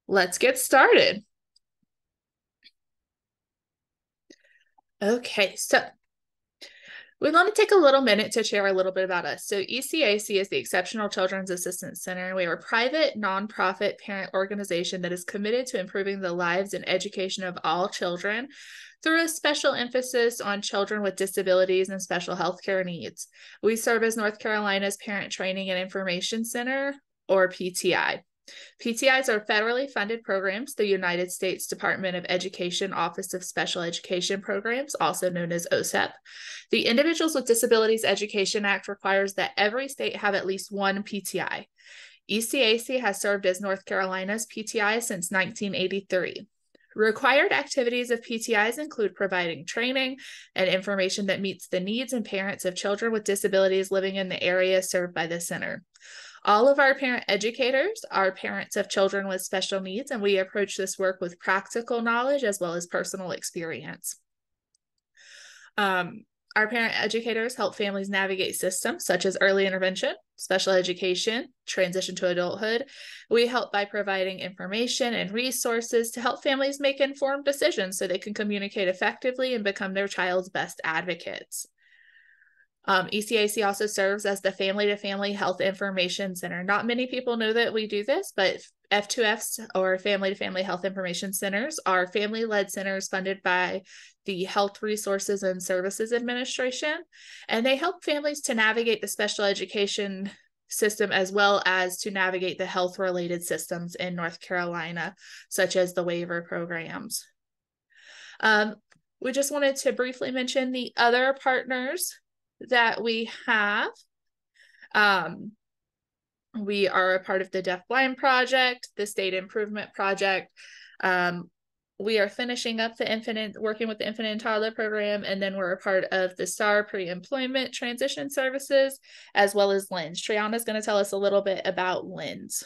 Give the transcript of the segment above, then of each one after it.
Let's get started. Okay, so we want to take a little minute to share a little bit about us. So ECAC is the Exceptional Children's Assistance Center. We are a private, nonprofit parent organization that is committed to improving the lives and education of all children through a special emphasis on children with disabilities and special healthcare needs. We serve as North Carolina's Parent Training and Information Center, or PTI. PTIs are federally funded programs, the United States Department of Education Office of Special Education Programs, also known as OSEP. The Individuals with Disabilities Education Act requires that every state have at least one PTI. ECAC has served as North Carolina's PTI since 1983. Required activities of PTIs include providing training and information that meets the needs and parents of children with disabilities living in the area served by the center. All of our parent educators are parents of children with special needs, and we approach this work with practical knowledge as well as personal experience. Our parent educators help families navigate systems such as early intervention, special education, transition to adulthood. We help by providing information and resources to help families make informed decisions so they can communicate effectively and become their child's best advocates. ECAC also serves as the Family to Family Health Information Center. Not many people know that we do this, but F2Fs, or Family to Family Health Information Centers, are family-led centers funded by the Health Resources and Services Administration, and they help families to navigate the special education system as well as to navigate the health-related systems in North Carolina, such as the waiver programs. We just wanted to briefly mention the other partners that we have. We are a part of the Deaf Blind Project, the State Improvement Project. We are finishing up working with the Infant and Toddler Program, and then we're a part of the STAR Pre-Employment Transition Services, as well as LINS. Triana is going to tell us a little bit about LINS.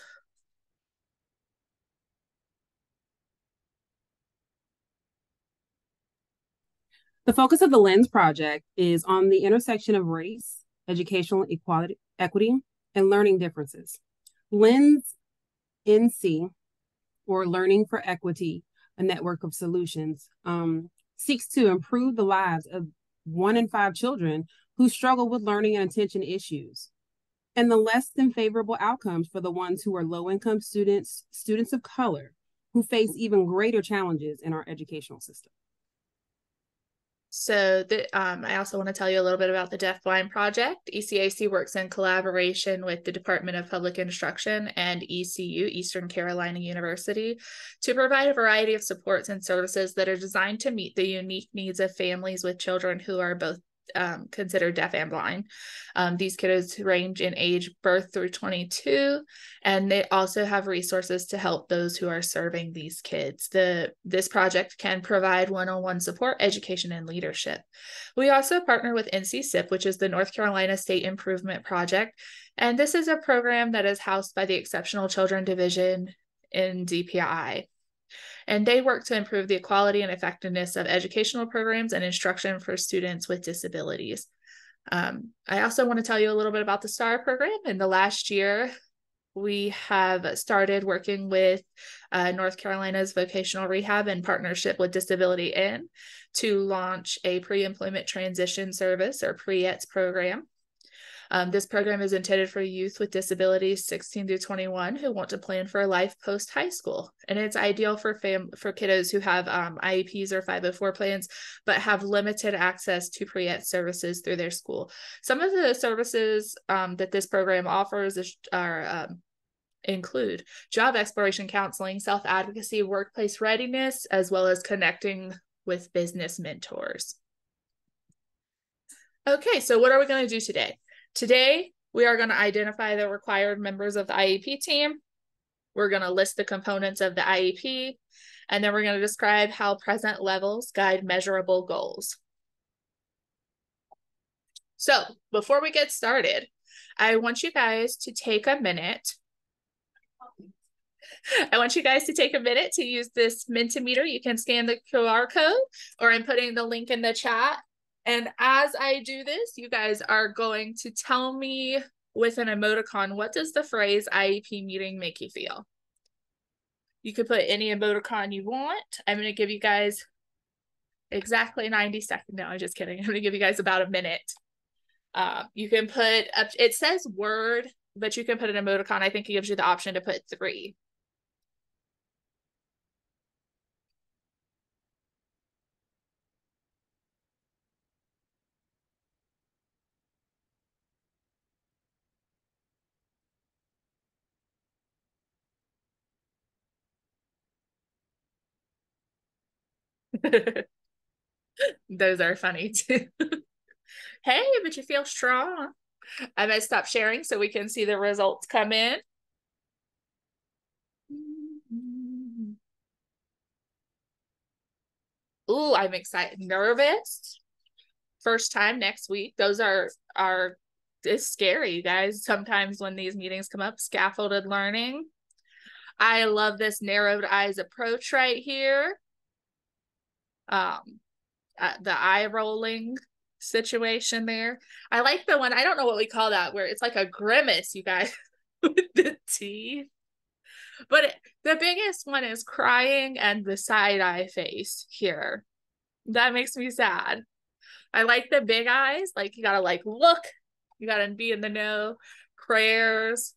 The focus of the LINS project is on the intersection of race, educational equity, and learning differences. LINS NC, or Learning for Equity, a network of solutions, seeks to improve the lives of 1 in 5 children who struggle with learning and attention issues, and the less than favorable outcomes for the ones who are low-income students, students of color, who face even greater challenges in our educational system. So I also want to tell you a little bit about the Deaf Blind Project. ECAC works in collaboration with the Department of Public Instruction and ECU, Eastern Carolina University, to provide a variety of supports and services that are designed to meet the unique needs of families with children who are both considered deaf and blind. These kiddos range in age birth through 22, and they also have resources to help those who are serving these kids. This project can provide one-on-one support, education, and leadership. We also partner with NC-SIP, which is the North Carolina State Improvement Project, and this is a program that is housed by the Exceptional Children Division in DPI. And they work to improve the quality and effectiveness of educational programs and instruction for students with disabilities. I also want to tell you a little bit about the STAR program. In the last year, we have started working with North Carolina's Vocational Rehab in partnership with Disability In to launch a pre-employment transition service, or PREETS program. This program is intended for youth with disabilities 16 to 21 who want to plan for a life post-high school. And it's ideal for kiddos who have IEPs or 504 plans, but have limited access to pre-ed services through their school. Some of the services that this program offers include job exploration counseling, self-advocacy, workplace readiness, as well as connecting with business mentors. Okay, so what are we going to do today? Today, we are going to identify the required members of the IEP team. We're going to list the components of the IEP, and then we're going to describe how present levels guide measurable goals. So before we get started, I want you guys to take a minute. To use this Mentimeter. You can scan the QR code, or I'm putting the link in the chat. And as I do this, you guys are going to tell me with an emoticon, what does the phrase IEP meeting make you feel? You could put any emoticon you want. I'm going to give you guys exactly 90 seconds. No, I'm just kidding. I'm going to give you guys about a minute. You can put up, it says word, but you can put an emoticon. I think it gives you the option to put 3. Those are funny too. Hey, but you feel strong. I might stop sharing so we can see the results come in. Ooh, I'm excited. Nervous. First time next week. Those are it's scary, guys. Sometimes when these meetings come up, scaffolded learning. I love this narrowed eyes approach right here. The eye rolling situation there. I like the one, I don't know what we call that, where it's like a grimace, you guys, with the teeth. But the biggest one is crying and the side eye face here. That makes me sad. I like the big eyes. Like you gotta like look, you gotta be in the know. Prayers.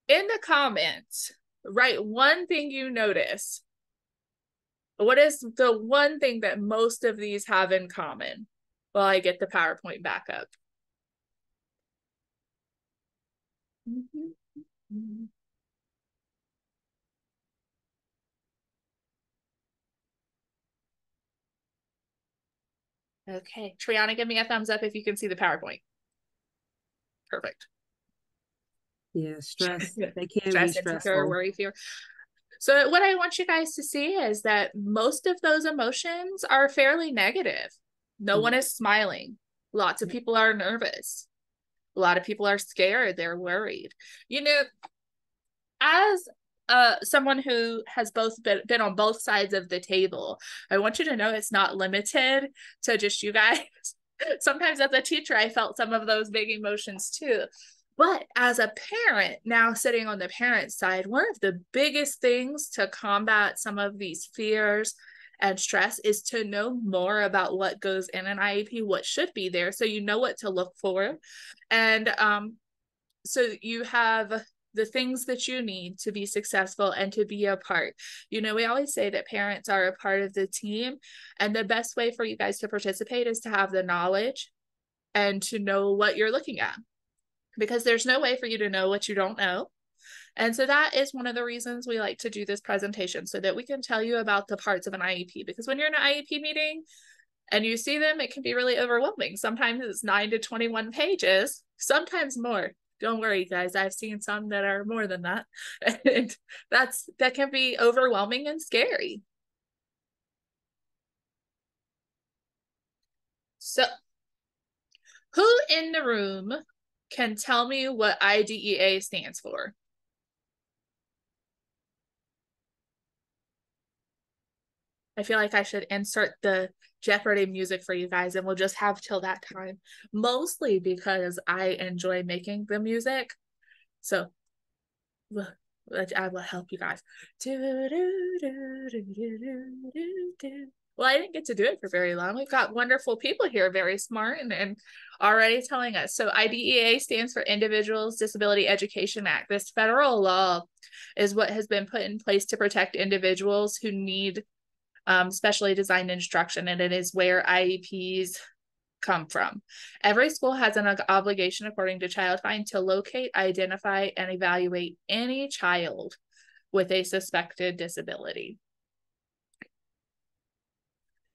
In the comments, write one thing you notice. What is the one thing that most of these have in common? Well, I get the PowerPoint back up. Okay, Triana, give me a thumbs up if you can see the PowerPoint. Perfect. Yeah, stress. They can Stress, be insecure, stressful. worry, fear. So what I want you guys to see is that most of those emotions are fairly negative. No one is smiling. Lots of people are nervous. A lot of people are scared. They're worried. You know, as someone who has both been on both sides of the table, I want you to know it's not limited to just you guys. Sometimes as a teacher, I felt some of those big emotions too. But as a parent, now sitting on the parent side, one of the biggest things to combat some of these fears and stress is to know more about what goes in an IEP, what should be there, so you know what to look for. And so you have the things that you need to be successful and to be a part. You know, we always say that parents are a part of the team, and the best way for you guys to participate is to have the knowledge and to know what you're looking at, because there's no way for you to know what you don't know. And so that is one of the reasons we like to do this presentation, so that we can tell you about the parts of an IEP, because when you're in an IEP meeting and you see them, it can be really overwhelming. Sometimes it's 9 to 21 pages, sometimes more. Don't worry, guys. I've seen some that are more than that. And that can be overwhelming and scary. So, who in the room can tell me what IDEA stands for? I feel like I should insert the Jeopardy music for you guys, and we'll just have till that time. Mostly because I enjoy making the music. So I will help you guys. Well, I didn't get to do it for very long. We've got wonderful people here, very smart and already telling us. So IDEA stands for Individuals Disability Education Act. This federal law is what has been put in place to protect individuals who need specially designed instruction, and it is where IEPs come from. Every school has an obligation, according to Child Find, to locate, identify, and evaluate any child with a suspected disability.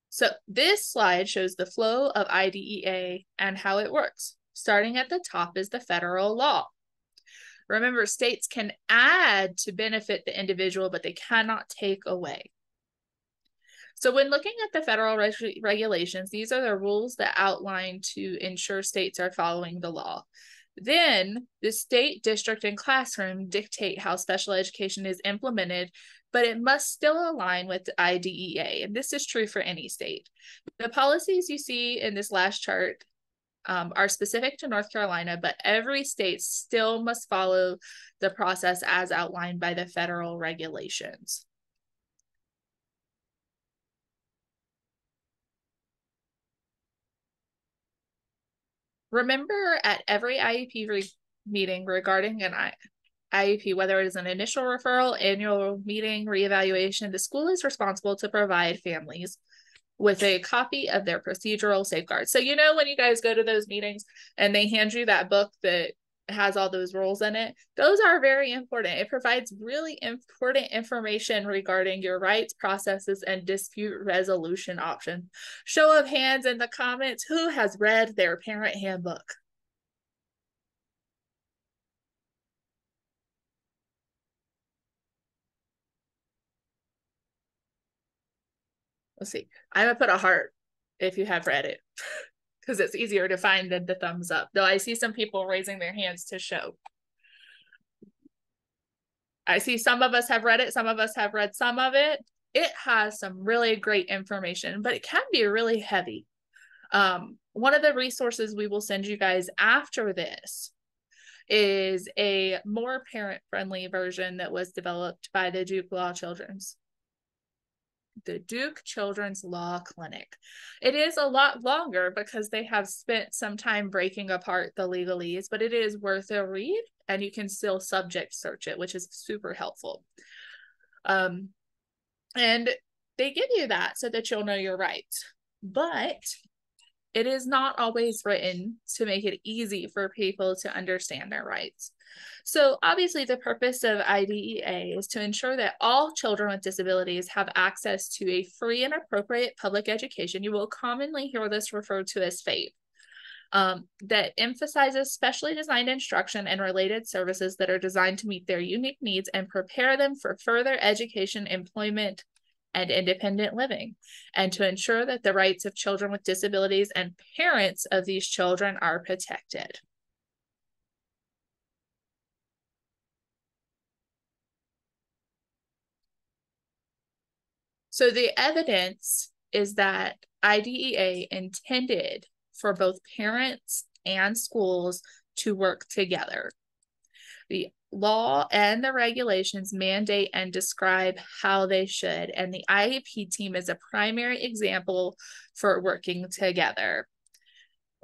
So this slide shows the flow of IDEA and how it works. Starting at the top is the federal law. Remember, states can add to benefit the individual, but they cannot take away. So when looking at the federal regulations, these are the rules that outline to ensure states are following the law. Then the state, district, and classroom dictate how special education is implemented, but it must still align with the IDEA. And this is true for any state. The policies you see in this last chart are specific to North Carolina, but every state still must follow the process as outlined by the federal regulations. Remember at every IEP meeting regarding an IEP, whether it is an initial referral, annual meeting, reevaluation, the school is responsible to provide families with a copy of their procedural safeguards. So, you know, when you guys go to those meetings and they hand you that book that has all those rules in it, those are very important. It provides really important information regarding your rights, processes, and dispute resolution options. Show of hands in the comments, who has read their parent handbook? Let's see. I'm gonna put a heart if you have read it because it's easier to find than the thumbs up. Though I see some people raising their hands to show. I see some of us have read it. Some of us have read some of it. It has some really great information, but it can be really heavy. One of the resources we will send you guys after this is a more parent-friendly version that was developed by the Duke Children's Law Clinic. It is a lot longer because they have spent some time breaking apart the legalese, but it is worth a read, and you can still subject search it, which is super helpful. And they give you that so that you'll know your rights, but it is not always written to make it easy for people to understand their rights. So obviously the purpose of IDEA is to ensure that all children with disabilities have access to a free and appropriate public education. You will commonly hear this referred to as FAPE. That emphasizes specially designed instruction and related services that are designed to meet their unique needs and prepare them for further education, employment, and independent living, and to ensure that the rights of children with disabilities and parents of these children are protected. So the evidence is that IDEA intended for both parents and schools to work together. The law and the regulations mandate and describe how they should, and the IEP team is a primary example for working together.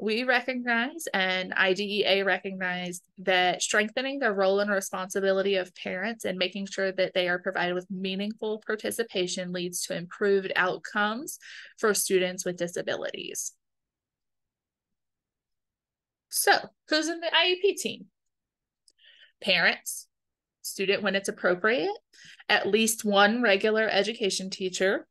We recognize, and IDEA recognized, that strengthening the role and responsibility of parents and making sure that they are provided with meaningful participation leads to improved outcomes for students with disabilities. So, who's in the IEP team? Parents, student when it's appropriate, at least one regular education teacher,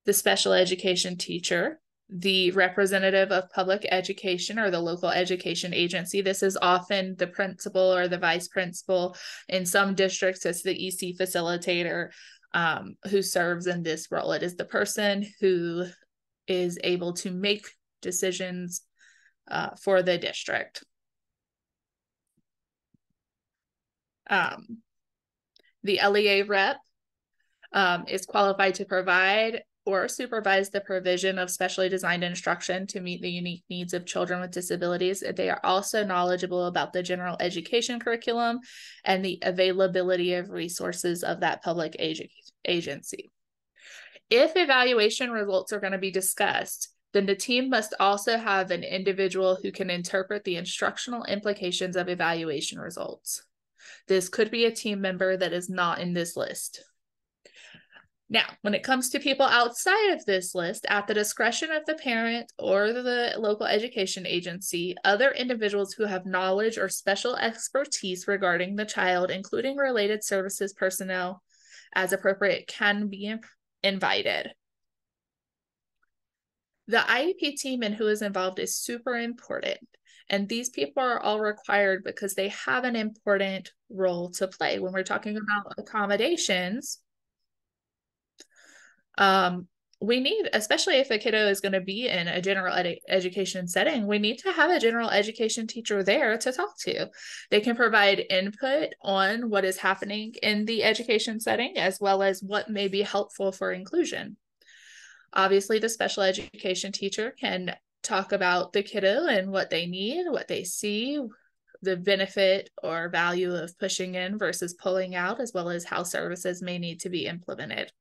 the special education teacher, the representative of public education or the local education agency. This is often the principal or the vice principal. In some districts, it's the EC facilitator who serves in this role. It is the person who is able to make decisions for the district. The LEA rep is qualified to provide or supervise the provision of specially designed instruction to meet the unique needs of children with disabilities. They are also knowledgeable about the general education curriculum and the availability of resources of that public agency. If evaluation results are going to be discussed, then the team must also have an individual who can interpret the instructional implications of evaluation results. This could be a team member that is not in this list. Now, when it comes to people outside of this list, at the discretion of the parent or the local education agency, other individuals who have knowledge or special expertise regarding the child, including related services personnel, as appropriate, can be invited. The IEP team and who is involved is super important. And these people are all required because they have an important role to play. When we're talking about accommodations, we need, especially if a kiddo is going to be in a general education setting, we need to have a general education teacher there to talk to. They can provide input on what is happening in the education setting, as well as what may be helpful for inclusion. Obviously, the special education teacher can talk about the kiddo and what they need, what they see, the benefit or value of pushing in versus pulling out, as well as how services may need to be implemented.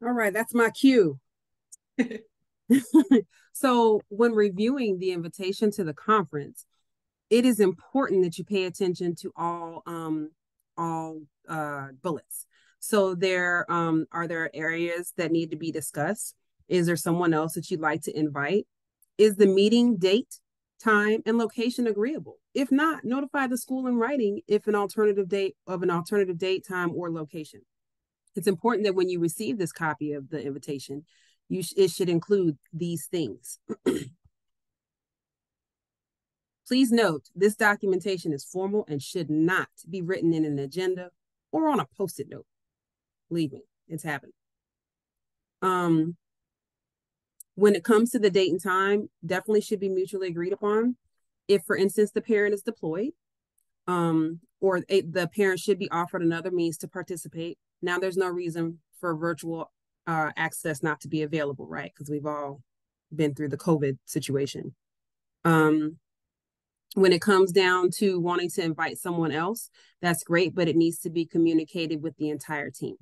All right, that's my cue. So when reviewing the invitation to the conference, it is important that you pay attention to all bullets. So there are there areas that need to be discussed? Is there someone else that you'd like to invite? Is the meeting date, time, and location agreeable? If not, notify the school in writing if an alternative date, time, or location. It's important that when you receive this copy of the invitation, it should include these things. Please note, this documentation is formal and should not be written in an agenda or on a post-it note. Believe me, it's happened. When it comes to the date and time, definitely should be mutually agreed upon. If, for instance, the parent is deployed, the parent should be offered another means to participate. Now, there's no reason for virtual access not to be available, right? Because we've all been through the COVID situation. When it comes down to wanting to invite someone else, that's great, but it needs to be communicated with the entire team.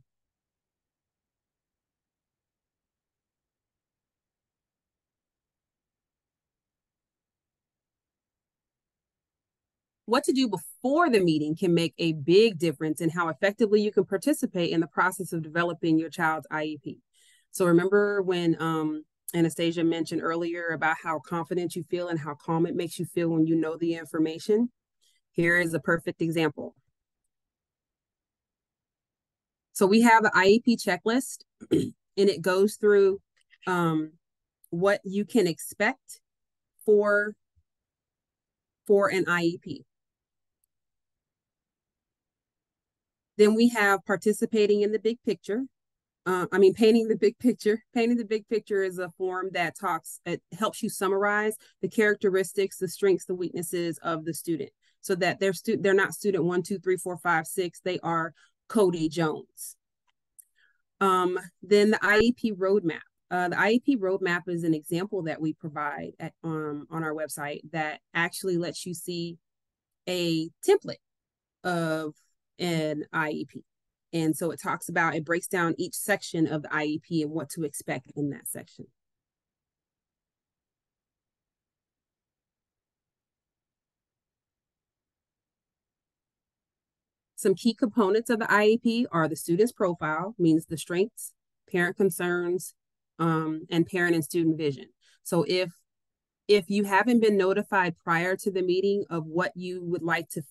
What to do before the meeting can make a big difference in how effectively you can participate in the process of developing your child's IEP. So remember when Anastasia mentioned earlier about how confident you feel and how calm it makes you feel when you know the information? Here is a perfect example. So we have an IEP checklist, and it goes through what you can expect for an IEP. Then we have participating in the big picture. Painting the big picture. Painting the big picture is a form that it helps you summarize the characteristics, the strengths, the weaknesses of the student, so that they're not student 1, 2, 3, 4, 5, 6. They are Cody Jones. Then the IEP roadmap. The IEP roadmap is an example that we provide on our website that actually lets you see a template of an IEP. And so it breaks down each section of the IEP and what to expect in that section. Some key components of the IEP are the student's profile, means the strengths, parent concerns, and parent and student vision. So if you haven't been notified prior to the meeting of what you would like to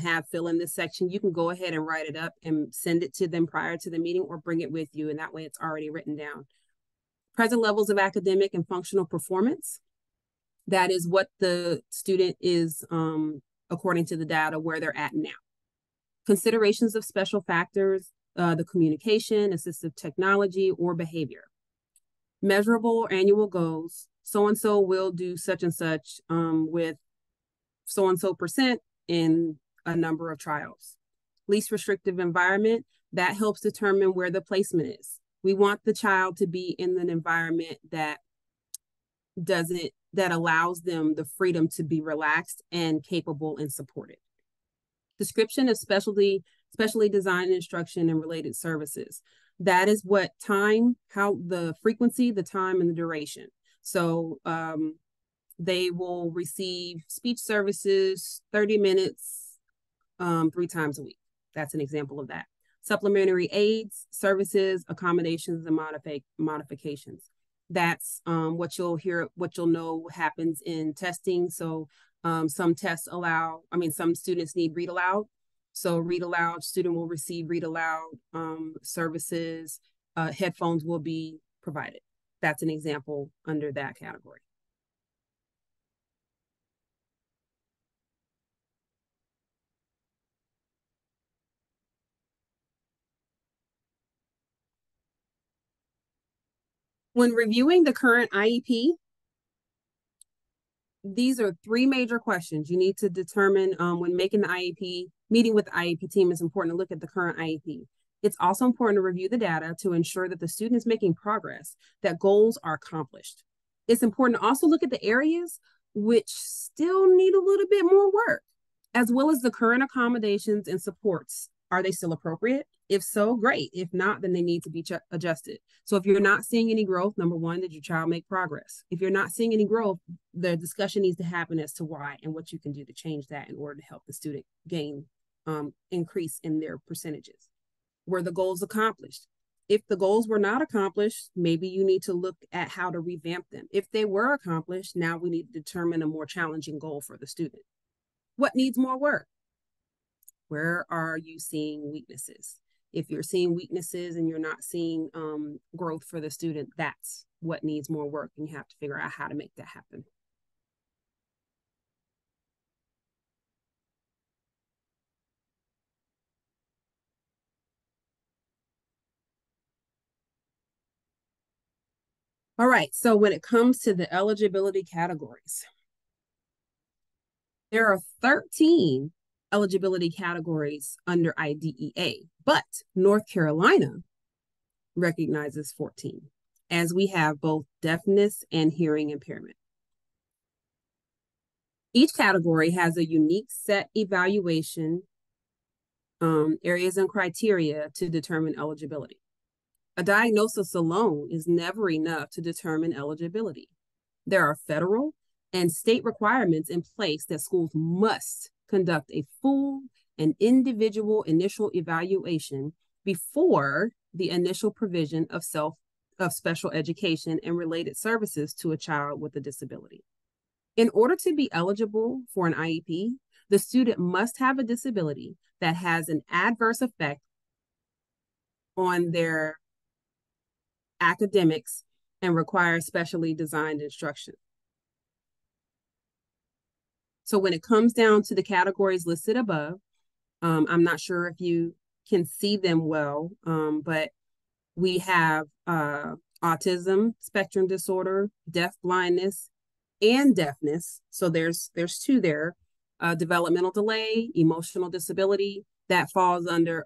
have fill in this section, you can go ahead and write it up and send it to them prior to the meeting or bring it with you, and that way it's already written down. Present levels of academic and functional performance. That is what the student is, according to the data, where they're at now. Considerations of special factors, the communication, assistive technology, or behavior. Measurable annual goals. So-and-so will do such and such with so-and-so percent in a number of trials. Least restrictive environment, that helps determine where the placement is. We want the child to be in an environment that allows them the freedom to be relaxed and capable and supported. Description of specially designed instruction and related services. That is what how the frequency, the time, and the duration. So they will receive speech services 30 minutes 3 times a week. That's an example of that. Supplementary aids, services, accommodations, and modifications. That's what you'll know happens in testing. So some tests some students need read aloud. So read aloud, student will receive read aloud services, headphones will be provided. That's an example under that category. When reviewing the current IEP, these are three major questions you need to determine when making the IEP. Meeting with the IEP team is important to look at the current IEP. It's also important to review the data to ensure that the student is making progress, that goals are accomplished. It's important to also look at the areas which still need a little bit more work, as well as the current accommodations and supports. Are they still appropriate? If so, great. If not, then they need to be adjusted. So if you're not seeing any growth, number one, did your child make progress? If you're not seeing any growth, the discussion needs to happen as to why and what you can do to change that in order to help the student gain increase in their percentages. Were the goals accomplished? If the goals were not accomplished, maybe you need to look at how to revamp them. If they were accomplished, now we need to determine a more challenging goal for the student. What needs more work? Where are you seeing weaknesses? If you're seeing weaknesses and you're not seeing growth for the student, that's what needs more work, and you have to figure out how to make that happen. All right, so when it comes to the eligibility categories, there are 13 eligibility categories under IDEA, but North Carolina recognizes 14, as we have both deafness and hearing impairment. Each category has a unique set evaluation areas and criteria to determine eligibility. A diagnosis alone is never enough to determine eligibility. There are federal and state requirements in place that schools must conduct a full and individual initial evaluation before the initial provision of special education and related services to a child with a disability. In order to be eligible for an IEP, the student must have a disability that has an adverse effect on their academics and requires specially designed instruction. So when it comes down to the categories listed above, I'm not sure if you can see them well, but we have autism spectrum disorder, deaf blindness, and deafness. So there's two there. Developmental delay, emotional disability, that falls under,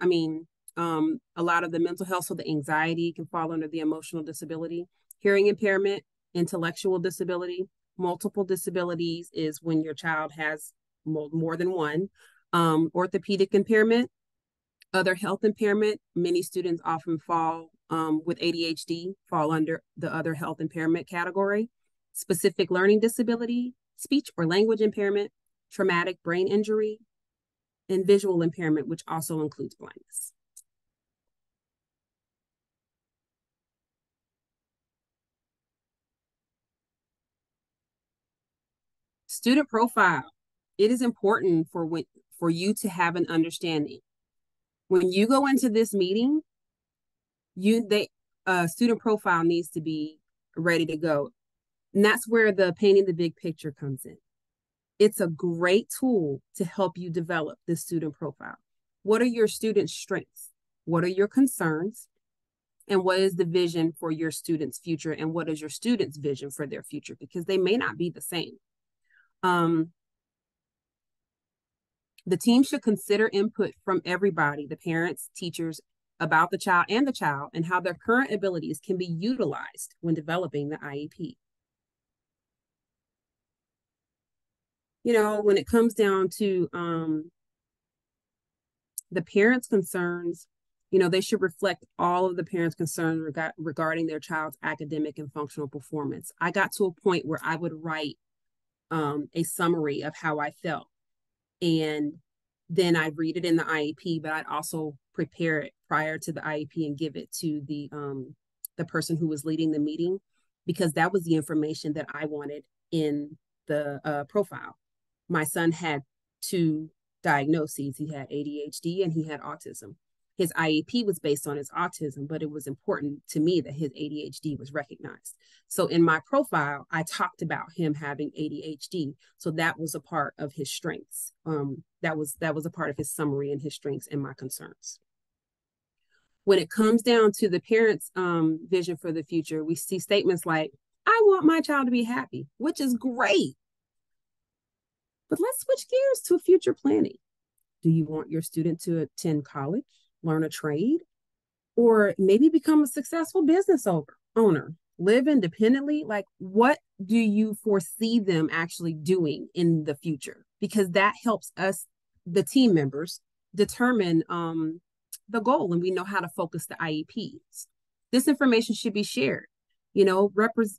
a lot of the mental health, so the anxiety can fall under the emotional disability. Hearing impairment, intellectual disability, multiple disabilities is when your child has more than one. Orthopedic impairment, other health impairment, many students often fall with ADHD, fall under the other health impairment category. Specific learning disability, speech or language impairment, traumatic brain injury, and visual impairment, which also includes blindness. Student profile. It is important for you to have an understanding. When you go into this meeting, student profile needs to be ready to go. And that's where the painting the big picture comes in. It's a great tool to help you develop the student profile. What are your students' strengths? What are your concerns? And what is the vision for your students' future? And what is your students' vision for their future? Because they may not be the same. The team should consider input from everybody, the parents, teachers, about the child and how their current abilities can be utilized when developing the IEP. When it comes down to the parents' concerns, they should reflect all of the parents' concerns regarding their child's academic and functional performance. I got to a point where I would write a summary of how I felt, and then I'd read it in the IEP, but I'd also prepare it prior to the IEP and give it to the person who was leading the meeting, because that was the information that I wanted in the profile. My son had 2 diagnoses. He had ADHD and he had autism. His IEP was based on his autism, but it was important to me that his ADHD was recognized. So in my profile, I talked about him having ADHD. So that was a part of his strengths. That was a part of his summary and his strengths and my concerns. When it comes down to the parents' vision for the future, we see statements like, I want my child to be happy, which is great. But let's switch gears to future planning. Do you want your student to attend college, learn a trade, or maybe become a successful business owner, live independently? Like, what do you foresee them actually doing in the future? Because that helps us, the team members, determine the goal, and we know how to focus the IEPs. This information should be shared. You know,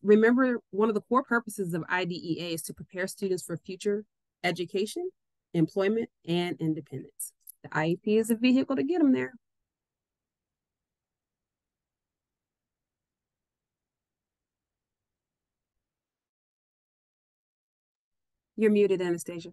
remember, one of the core purposes of IDEA is to prepare students for future education, employment, and independence. The IEP is a vehicle to get them there. You're muted, Anastasia.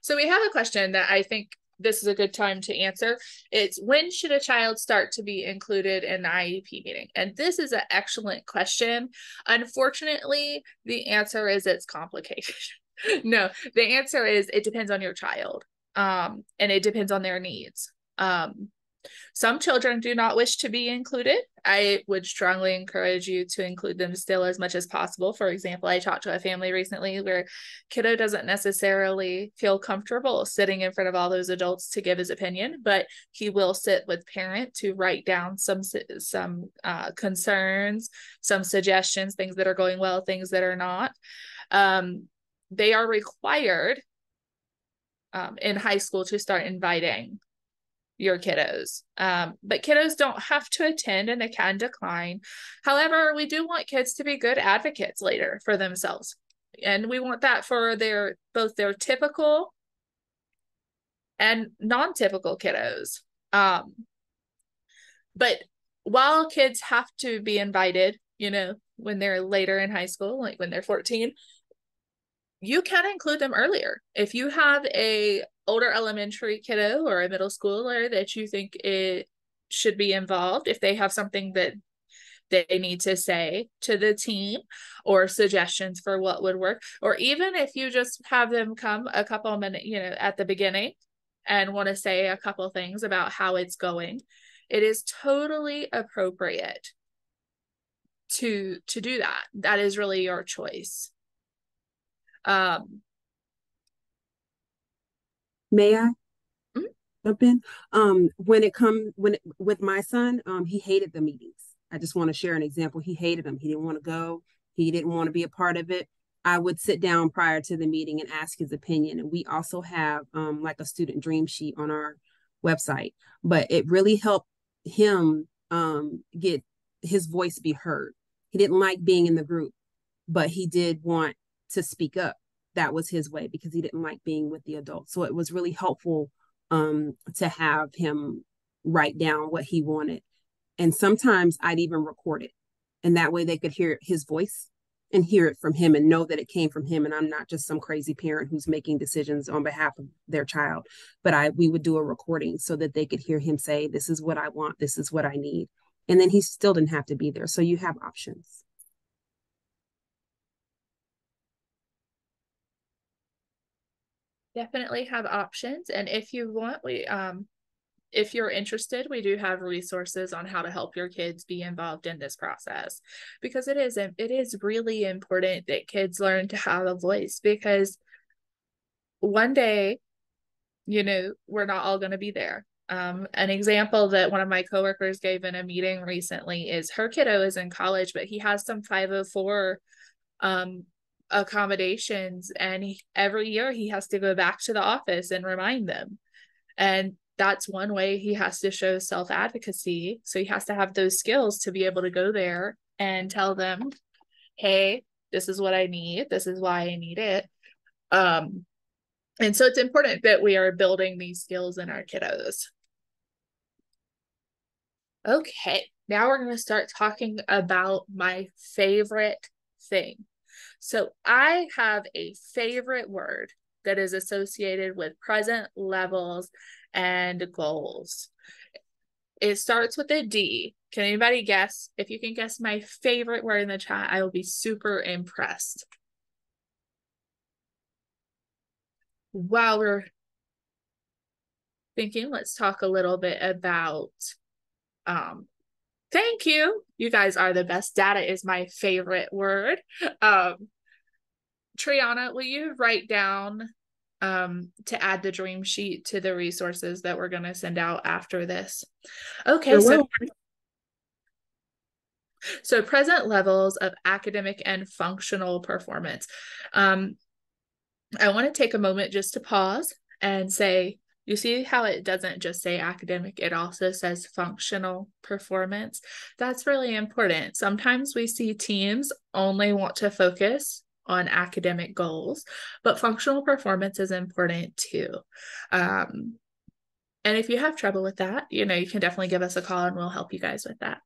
So we have a question that I think this is a good time to answer. It's, when should a child start to be included in the IEP meeting? And this is an excellent question. Unfortunately, the answer is it's complicated. No, the answer is it depends on your child, and it depends on their needs. Some children do not wish to be included. I would strongly encourage you to include them still as much as possible. For example, I talked to a family recently where kiddo doesn't necessarily feel comfortable sitting in front of all those adults to give his opinion, but he will sit with parent to write down some concerns, some suggestions, things that are going well, things that are not. They are required in high school to start inviting your kiddos. But kiddos don't have to attend and they can decline. However, we do want kids to be good advocates later for themselves. And we want that for both their typical and non-typical kiddos. But while kids have to be invited, when they're later in high school, like when they're 14, you can include them earlier. If you have a older elementary kiddo or a middle schooler that you think it should be involved, if they have something that they need to say to the team or suggestions for what would work, or even if you just have them come a couple of minutes, at the beginning and want to say a couple things about how it's going, it is totally appropriate to do that. That is really your choice. May I jump in? With my son, he hated the meetings. I just want to share an example. He hated them. He didn't want to go. He didn't want to be a part of it. I would sit down prior to the meeting and ask his opinion. And we also have like a student dream sheet on our website, but it really helped him get his voice be heard. He didn't like being in the group, but he did want to speak up. That was his way because he didn't like being with the adults. So it was really helpful to have him write down what he wanted. And sometimes I'd even record it. And that way they could hear his voice and hear it from him and know that it came from him. And I'm not just some crazy parent who's making decisions on behalf of their child. But we would do a recording so that they could hear him say, this is what I want. This is what I need. And then he still didn't have to be there. So you have options. Definitely have options. And if you want, if you're interested, we do have resources on how to help your kids be involved in this process, because it is really important that kids learn to have a voice, because one day, we're not all going to be there. An example that one of my coworkers gave in a meeting recently is her kiddo is in college, but he has some 504 accommodations, and every year he has to go back to the office and remind them. And that's one way he has to show self-advocacy. So he has to have those skills to be able to go there and tell them, hey, this is what I need. This is why I need it. And so it's important that we are building these skills in our kiddos. Okay, now we're going to start talking about my favorite thing. So I have a favorite word that is associated with present levels and goals. It starts with a D. Can anybody guess? If you can guess my favorite word in the chat, I will be super impressed. While we're thinking, let's talk a little bit about, thank you. You guys are the best. Data is my favorite word. Triana, will you write down to add the dream sheet to the resources that we're going to send out after this? Okay, Sure will. so present levels of academic and functional performance. I want to take a moment just to pause and say, you see how it doesn't just say academic, it also says functional performance. That's really important. Sometimes we see teams only want to focus on academic goals, but functional performance is important too. And if you have trouble with that, you can definitely give us a call and we'll help you guys with that.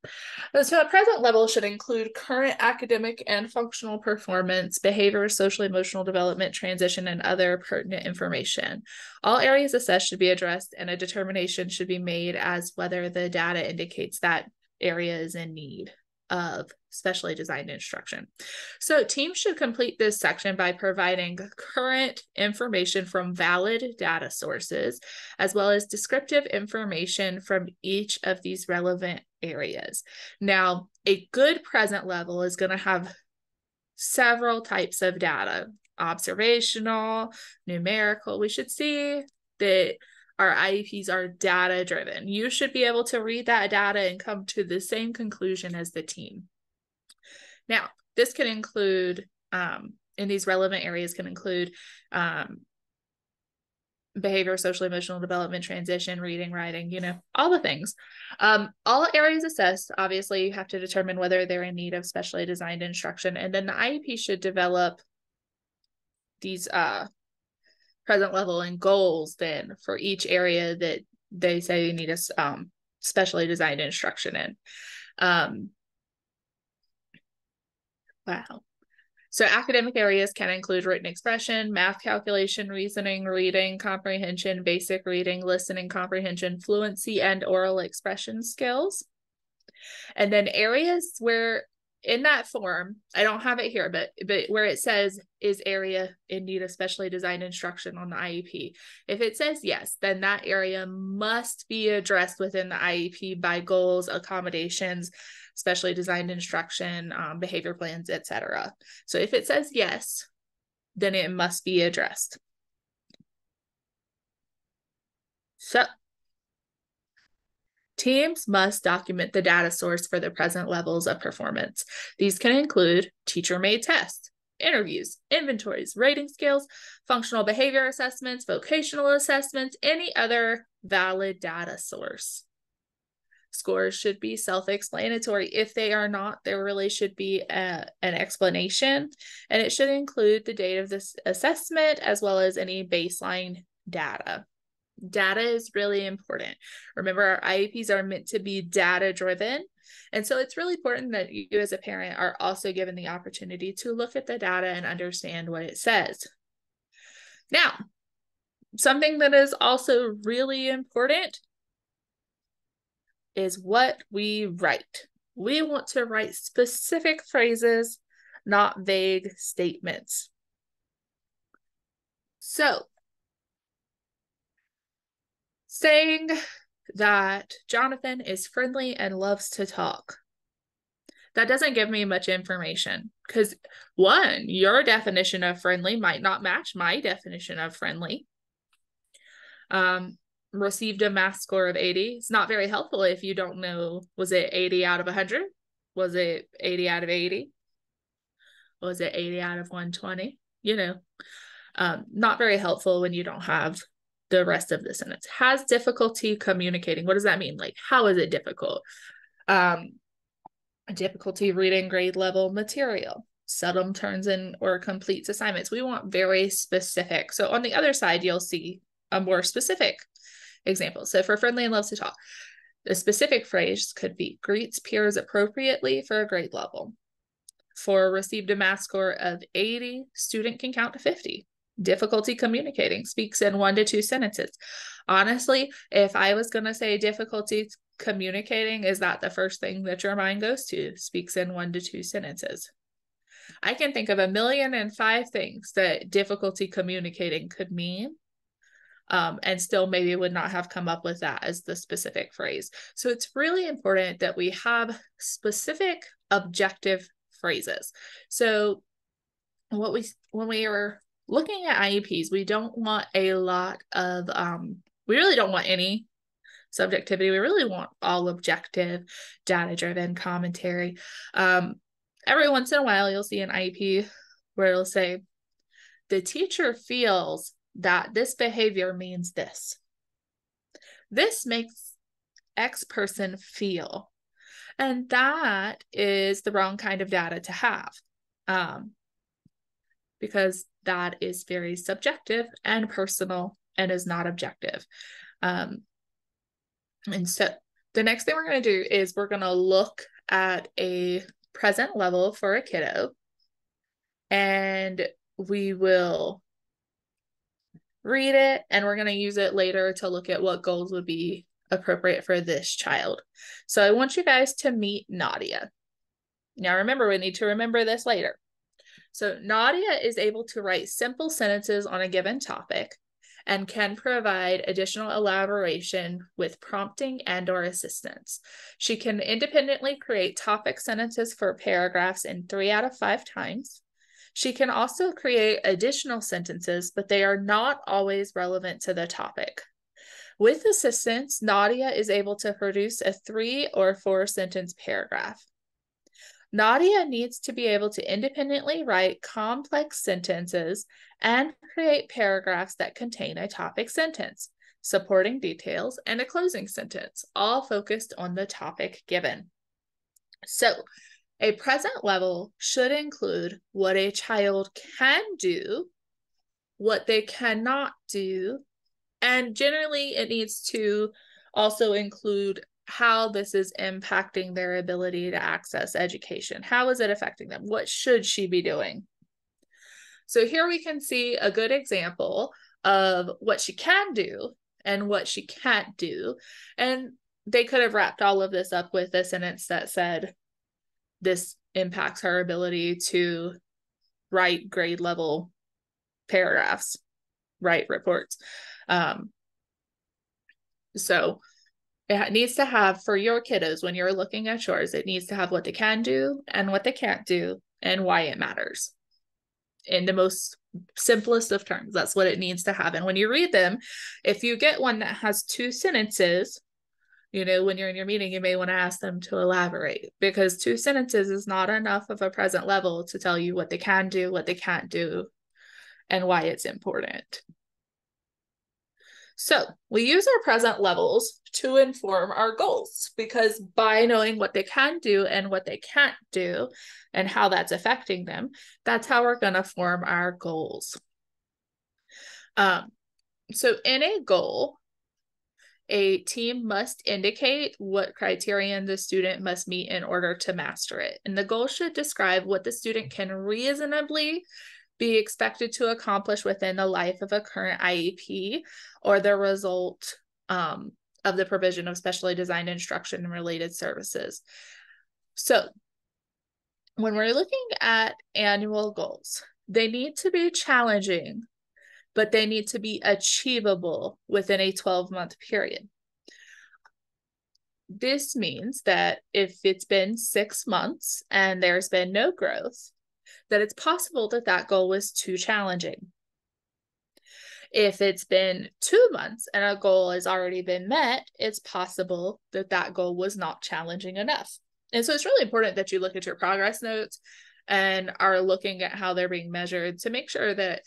So a present level should include current academic and functional performance, behavior, social emotional development, transition, and other pertinent information. All areas assessed should be addressed and a determination should be made as whether the data indicates that area is in need of specially designed instruction. So teams should complete this section by providing current information from valid data sources, as well as descriptive information from each of these relevant areas. Now, a good present level is going to have several types of data: observational, numerical. We should see that our IEPs are data driven. You should be able to read that data and come to the same conclusion as the team. Now, this can include, in these relevant areas, can include behavior, social, emotional development, transition, reading, writing, all the things. All areas assessed, obviously, you have to determine whether they're in need of specially designed instruction. And then the IEP should develop these present level and goals then for each area that they say you need a specially designed instruction in. Wow. So academic areas can include written expression, math calculation, reasoning, reading, comprehension, basic reading, listening comprehension, fluency, and oral expression skills. And then areas where in that form, I don't have it here, but where it says is area in need of specially designed instruction on the IEP. If it says yes, then that area must be addressed within the IEP by goals, accommodations, specially designed instruction, behavior plans, etc. So if it says yes, then it must be addressed. So teams must document the data source for the present levels of performance. These can include teacher-made tests, interviews, inventories, rating scales, functional behavior assessments, vocational assessments, any other valid data source. Scores should be self-explanatory. If they are not, there really should be an explanation, and it should include the date of this assessment as well as any baseline data. Data is really important. Remember, our IEPs are meant to be data-driven, and so it's really important that you as a parent are also given the opportunity to look at the data and understand what it says. Now, something that is also really important is what we write. We want to write specific phrases, not vague statements. So, saying that Jonathan is friendly and loves to talk, that doesn't give me much information because, one, your definition of friendly might not match my definition of friendly. Received a math score of 80. It's not very helpful if you don't know, was it 80 out of 100? Was it 80 out of 80? Was it 80 out of 120? Not very helpful when you don't have the rest of the sentence. Has difficulty communicating. What does that mean? Like, how is it difficult? Difficulty reading grade level material. Seldom turns in or completes assignments. We want very specific. So on the other side, you'll see a more specific example. So for friendly and loves to talk, the specific phrase could be greets peers appropriately for a grade level. For received a math score of 80, student can count to 50. Difficulty communicating, speaks in 1 to 2 sentences. Honestly, if I was going to say difficulty communicating, is that the first thing that your mind goes to? Speaks in 1 to 2 sentences. I can think of 1,000,005 things that difficulty communicating could mean. And still maybe would not have come up with that as the specific phrase. So it's really important that we have specific objective phrases. So when we are looking at IEPs, we don't want a lot of we really don't want any subjectivity. We really want all objective, data-driven commentary. Every once in a while, you'll see an IEP where it'll say, the teacher feels that this behavior means this. This makes X person feel. And that is the wrong kind of data to have, because that is very subjective and personal and is not objective. And so the next thing we're going to do is we're going to look at a present level for a kiddo, and we will read it, and we're going to use it later to look at what goals would be appropriate for this child. So I want you guys to meet Nadia. Now remember, we need to remember this later. So Nadia is able to write simple sentences on a given topic and can provide additional elaboration with prompting and/or assistance. She can independently create topic sentences for paragraphs in 3 out of 5 times. She can also create additional sentences, but they are not always relevant to the topic. With assistance, Nadia is able to produce a 3 or 4 sentence paragraph. Nadia needs to be able to independently write complex sentences and create paragraphs that contain a topic sentence, supporting details, and a closing sentence, all focused on the topic given. So, a present level should include what a child can do, what they cannot do, and generally it needs to also include how this is impacting their ability to access education. How is it affecting them? What should she be doing? So here we can see a good example of what she can do and what she can't do. And they could have wrapped all of this up with a sentence that said, this impacts her ability to write grade level paragraphs, write reports. So it needs to have, for your kiddos, when you're looking at yours, it needs to have what they can do and what they can't do and why it matters. In the most simplest of terms, that's what it needs to have. And when you read them, if you get one that has 2 sentences, when you're in your meeting, you may want to ask them to elaborate, because 2 sentences is not enough of a present level to tell you what they can do, what they can't do, and why it's important. So we use our present levels to inform our goals, because by knowing what they can do and what they can't do and how that's affecting them, that's how we're going to form our goals. So in a goal, a team must indicate what criterion the student must meet in order to master it. And the goal should describe what the student can reasonably be expected to accomplish within the life of a current IEP or the result of the provision of specially designed instruction and related services. So when we're looking at annual goals, they need to be challenging, but they need to be achievable within a 12-month period. This means that if it's been 6 months and there's been no growth, that it's possible that that goal was too challenging. If it's been 2 months and a goal has already been met, it's possible that that goal was not challenging enough. And so it's really important that you look at your progress notes and are looking at how they're being measured to make sure that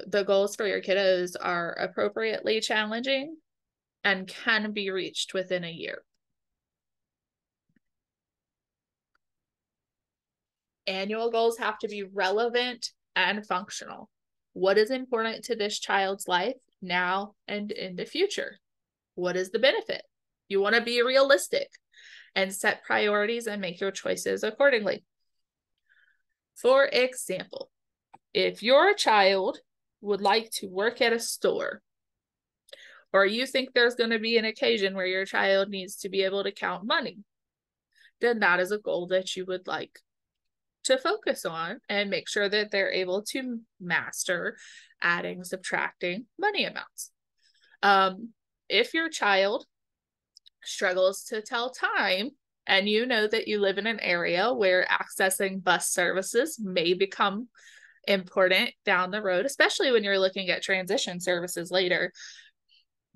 the goals for your kiddos are appropriately challenging and can be reached within a year. Annual goals have to be relevant and functional. What is important to this child's life now and in the future? What is the benefit? You want to be realistic and set priorities and make your choices accordingly. For example, if your child would like to work at a store, or you think there's going to be an occasion where your child needs to be able to count money, then that is a goal that you would like to focus on and make sure that they're able to master adding, subtracting money amounts. If your child struggles to tell time, and you know that you live in an area where accessing bus services may become important down the road, especially when you're looking at transition services later.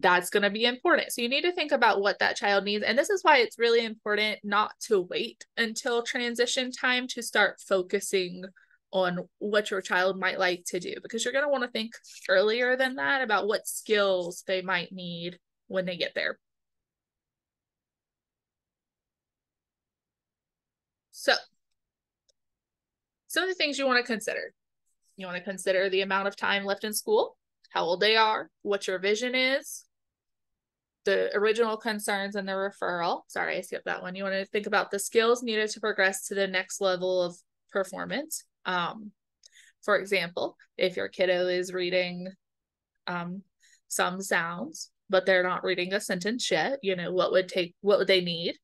That's going to be important. So you need to think about what that child needs. And this is why it's really important not to wait until transition time to start focusing on what your child might like to do, because you're going to want to think earlier than that about what skills they might need when they get there. So some of the things you want to consider. You want to consider the amount of time left in school, how old they are, what your vision is, the original concerns and the referral. Sorry, I skipped that one. You want to think about the skills needed to progress to the next level of performance. For example, if your kiddo is reading some sounds, but they're not reading a sentence yet, you know, what would they need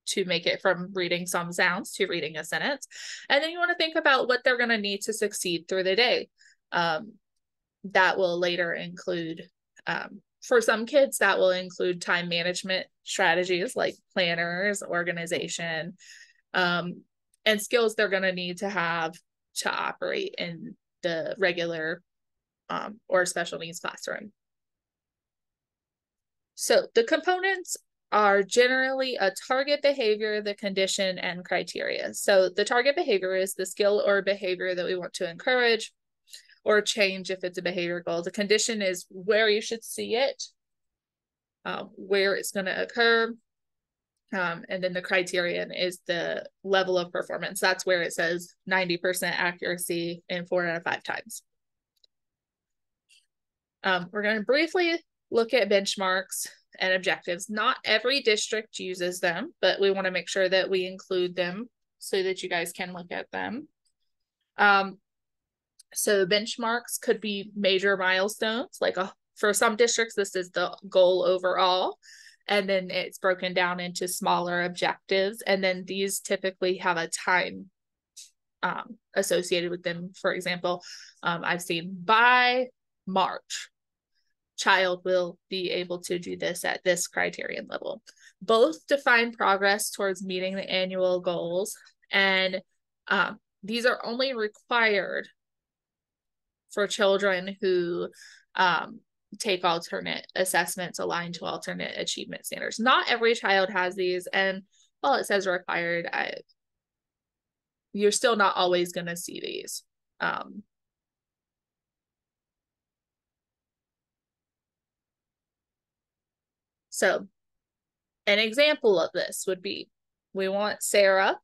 to make it from reading some sounds to reading a sentence? And then you want to think about what they're going to need to succeed through the day. That will later include, for some kids, that will include time management strategies like planners, organization, and skills they're going to need to have to operate in the regular or special needs classroom. So the components are generally a target behavior, the condition, and criteria. So the target behavior is the skill or behavior that we want to encourage or change if it's a behavior goal. The condition is where you should see it, where it's going to occur. And then the criterion is the level of performance. That's where it says 90% accuracy in 4 out of 5 times. We're going to briefly look at benchmarks and objectives. Not every district uses them, but we want to make sure that we include them so that you guys can look at them. So benchmarks could be major milestones. Like for some districts, this is the goal overall. And then it's broken down into smaller objectives. And then these typically have a time associated with them. For example, I've seen by March, child will be able to do this at this criterion level. Both define progress towards meeting the annual goals. And these are only required for children who take alternate assessments aligned to alternate achievement standards. Not every child has these, and while it says required, you're still not always going to see these. So an example of this would be, we want Sarah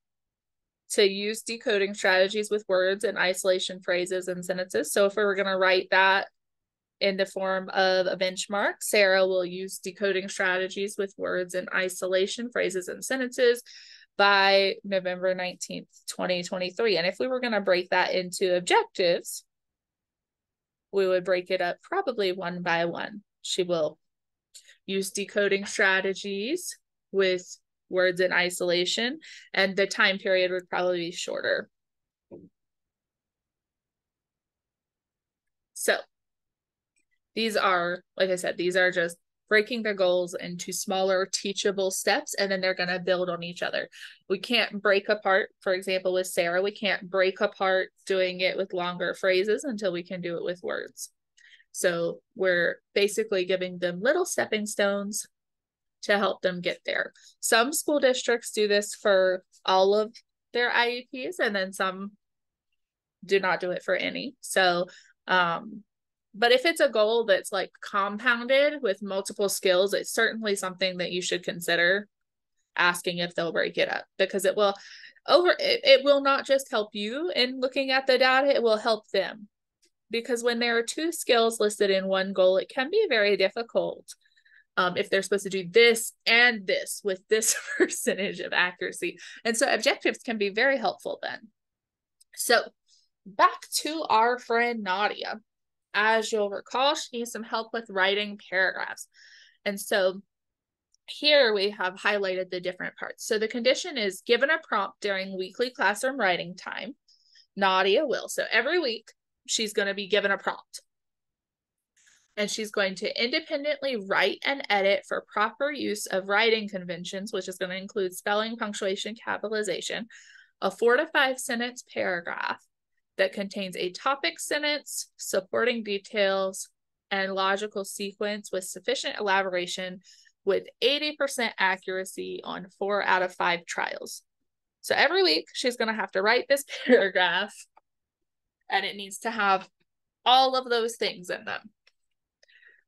to use decoding strategies with words and isolation phrases and sentences. So if we were going to write that in the form of a benchmark, Sarah will use decoding strategies with words and isolation phrases and sentences by November 19th, 2023. And if we were going to break that into objectives, we would break it up probably one by one. She will use decoding strategies with words in isolation, and the time period would probably be shorter. So these are, like I said, these are just breaking their goals into smaller teachable steps, and then they're going to build on each other. We can't break apart, for example, with Sarah, we can't break apart doing it with longer phrases until we can do it with words. So we're basically giving them little stepping stones to help them get there. Some school districts do this for all of their IEPs, and then some do not do it for any. So, but if it's a goal that's like compounded with multiple skills, it's certainly something that you should consider asking if they'll break it up, because it will not just help you in looking at the data, it will help them. Because when there are 2 skills listed in one goal, it can be very difficult if they're supposed to do this and this with this percentage of accuracy. And so objectives can be very helpful then. So back to our friend Nadia. As you'll recall, she needs some help with writing paragraphs. And so here we have highlighted the different parts. So the condition is given a prompt during weekly classroom writing time. Nadia will. So every week, she's going to be given a prompt. And she's going to independently write and edit for proper use of writing conventions, which is going to include spelling, punctuation, capitalization, a 4 to 5 sentence paragraph, that contains a topic sentence, supporting details, and logical sequence with sufficient elaboration with 80% accuracy on 4 out of 5 trials. So every week she's going to have to write this paragraph, and it needs to have all of those things in them.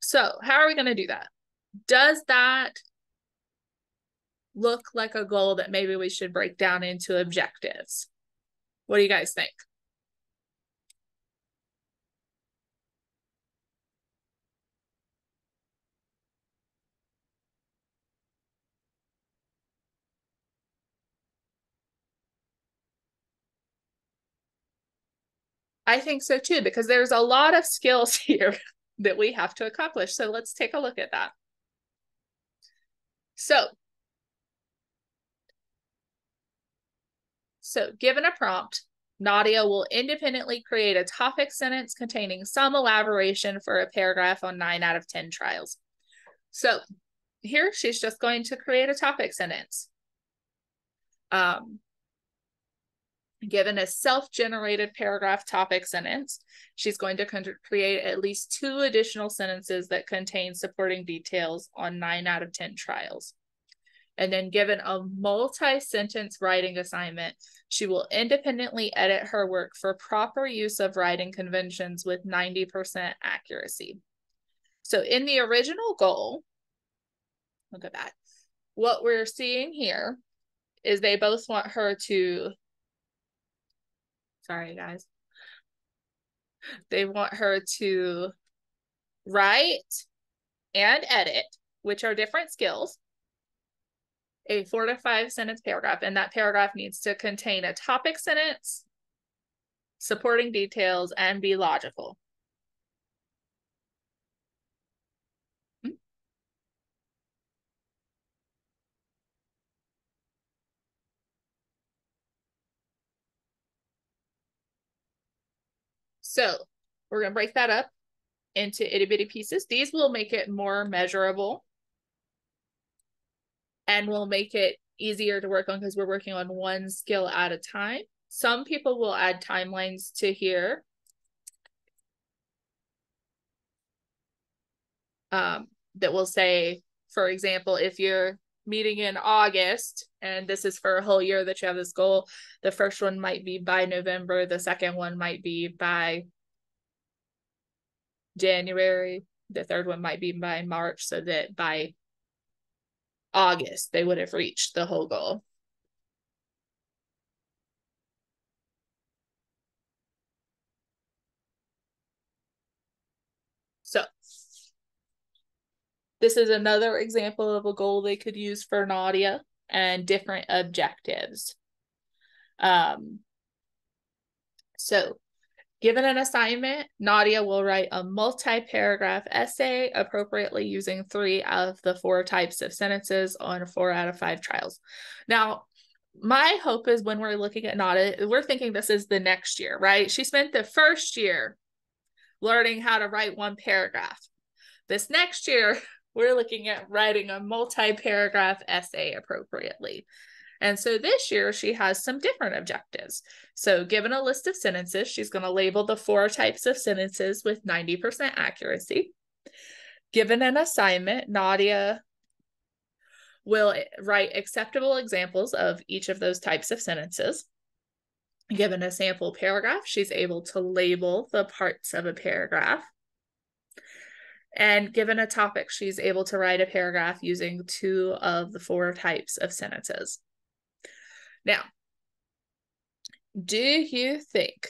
So how are we going to do that? Does that look like a goal that maybe we should break down into objectives? What do you guys think? I think so too, because there's a lot of skills here that we have to accomplish. So let's take a look at that. So given a prompt, Nadia will independently create a topic sentence containing some elaboration for a paragraph on 9 out of 10 trials. So here she's just going to create a topic sentence. Given a self-generated paragraph topic sentence, she's going to create at least 2 additional sentences that contain supporting details on 9 out of 10 trials. And then given a multi-sentence writing assignment, she will independently edit her work for proper use of writing conventions with 90% accuracy. So in the original goal, look at that. What we're seeing here is they both want her to, sorry guys, they want her to write and edit, which are different skills, a 4 to 5 sentence paragraph, and that paragraph needs to contain a topic sentence, supporting details, and be logical. So we're going to break that up into itty bitty pieces. These will make it more measurable and will make it easier to work on because we're working on one skill at a time. Some people will add timelines to here. That will say, for example, if you're meeting in August and this is for a whole year that you have this goal, the first one might be by November, the second one might be by January, the third one might be by March, so that by August they would have reached the whole goal. So this is another example of a goal they could use for Nadia and different objectives. So given an assignment, Nadia will write a multi-paragraph essay appropriately using 3 of the 4 types of sentences on 4 out of 5 trials. Now, my hope is when we're looking at Nadia, we're thinking this is the next year, right? She spent the first year learning how to write 1 paragraph. This next year, we're looking at writing a multi-paragraph essay appropriately. And so this year she has some different objectives. So given a list of sentences, she's going to label the 4 types of sentences with 90% accuracy. Given an assignment, Nadia will write acceptable examples of each of those types of sentences. Given a sample paragraph, she's able to label the parts of a paragraph. And given a topic, she's able to write a paragraph using 2 of the 4 types of sentences. Now, do you think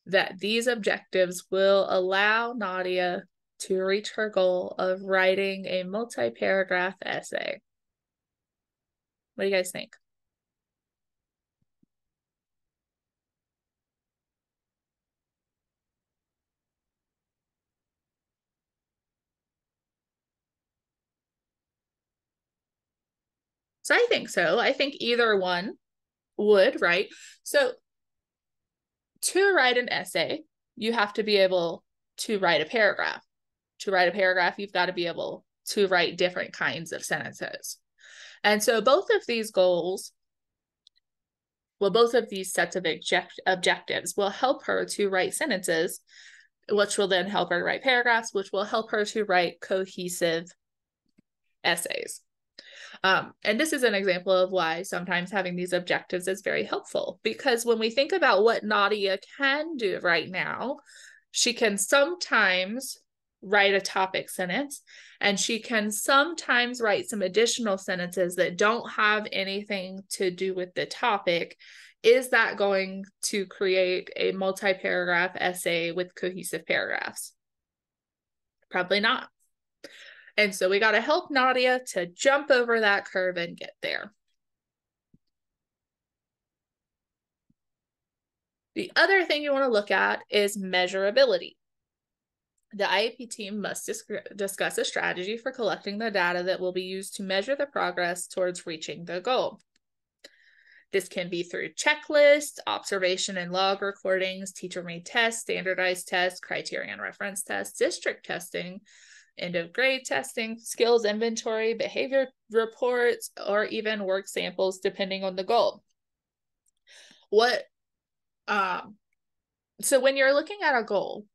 that these objectives will allow Nadia to reach her goal of writing a multi-paragraph essay? What do you guys think? So I think so. I think either one would, right? So to write an essay, you have to be able to write a paragraph. To write a paragraph, you've got to be able to write different kinds of sentences. And so both of these goals Well, both of these sets of objectives will help her to write sentences, which will then help her to write paragraphs, which will help her to write cohesive essays. And this is an example of why sometimes having these objectives is very helpful, because when we think about what Nadia can do right now, she can sometimes write a topic sentence, and she can sometimes write some additional sentences that don't have anything to do with the topic. Is that going to create a multi-paragraph essay with cohesive paragraphs? Probably not. And so we got to help Nadia to jump over that curve and get there. The other thing you want to look at is measurability. The IEP team must discuss a strategy for collecting the data that will be used to measure the progress towards reaching the goal. This can be through checklists, observation and log recordings, teacher-made tests, standardized tests, criterion reference tests, district testing, end of grade testing, skills inventory, behavior reports, or even work samples, depending on the goal. So when you're looking at a goal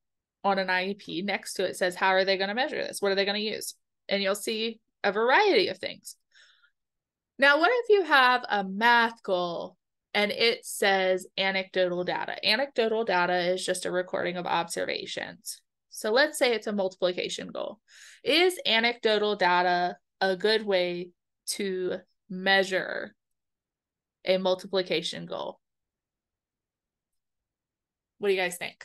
on an IEP, next to it says, how are they going to measure this? What are they going to use? And you'll see a variety of things. Now, what if you have a math goal and it says anecdotal data? Anecdotal data is just a recording of observations. So let's say it's a multiplication goal. Is anecdotal data a good way to measure a multiplication goal? What do you guys think?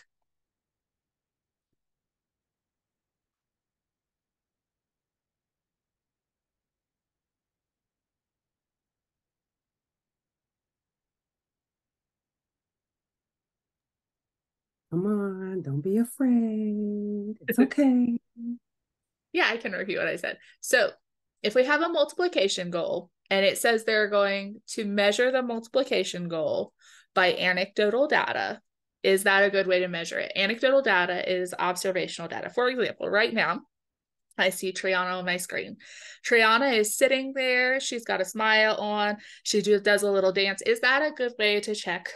Come on, don't be afraid. It's okay. Yeah, I can repeat what I said. So if we have a multiplication goal and it says they're going to measure the multiplication goal by anecdotal data, is that a good way to measure it? Anecdotal data is observational data. For example, right now, I see Triana on my screen. Triana is sitting there. She's got a smile on. She just does a little dance. Is that a good way to check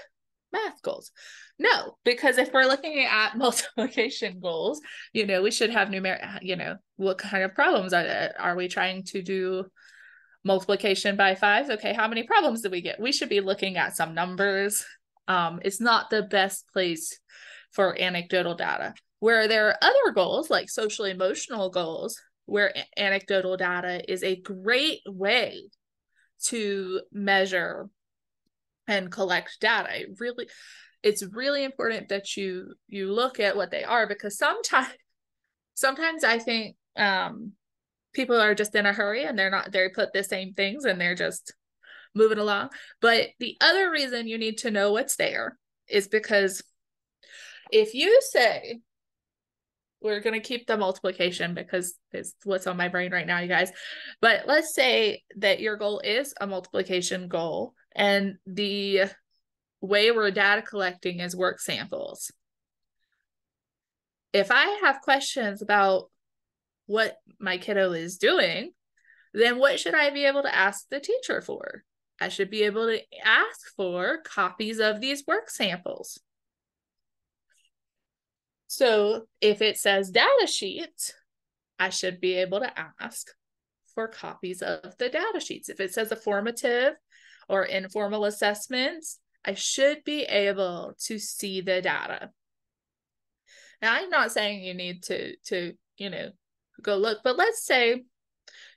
math goals? No, because if we're looking at multiplication goals, we should have numeric, what kind of problems are we trying to do? Multiplication by 5. Okay, how many problems did we get? We should be looking at some numbers. It's not the best place for anecdotal data. Where there are other goals, like social emotional goals, where anecdotal data is a great way to measure and collect data. It's really important that you look at what they are, because sometimes I think people are just in a hurry and they put the same things and they're just moving along. But the other reason you need to know what's there is because if you say, we're going to keep the multiplication because it's what's on my brain right now, you guys. But let's say that your goal is a multiplication goal and the way we're data collecting is work samples. If I have questions about what my kiddo is doing, then what should I be able to ask the teacher for? I should be able to ask for copies of these work samples. So if it says data sheets, I should be able to ask for copies of the data sheets. If it says a formative or informal assessments, I should be able to see the data. Now, I'm not saying you need to go look, but let's say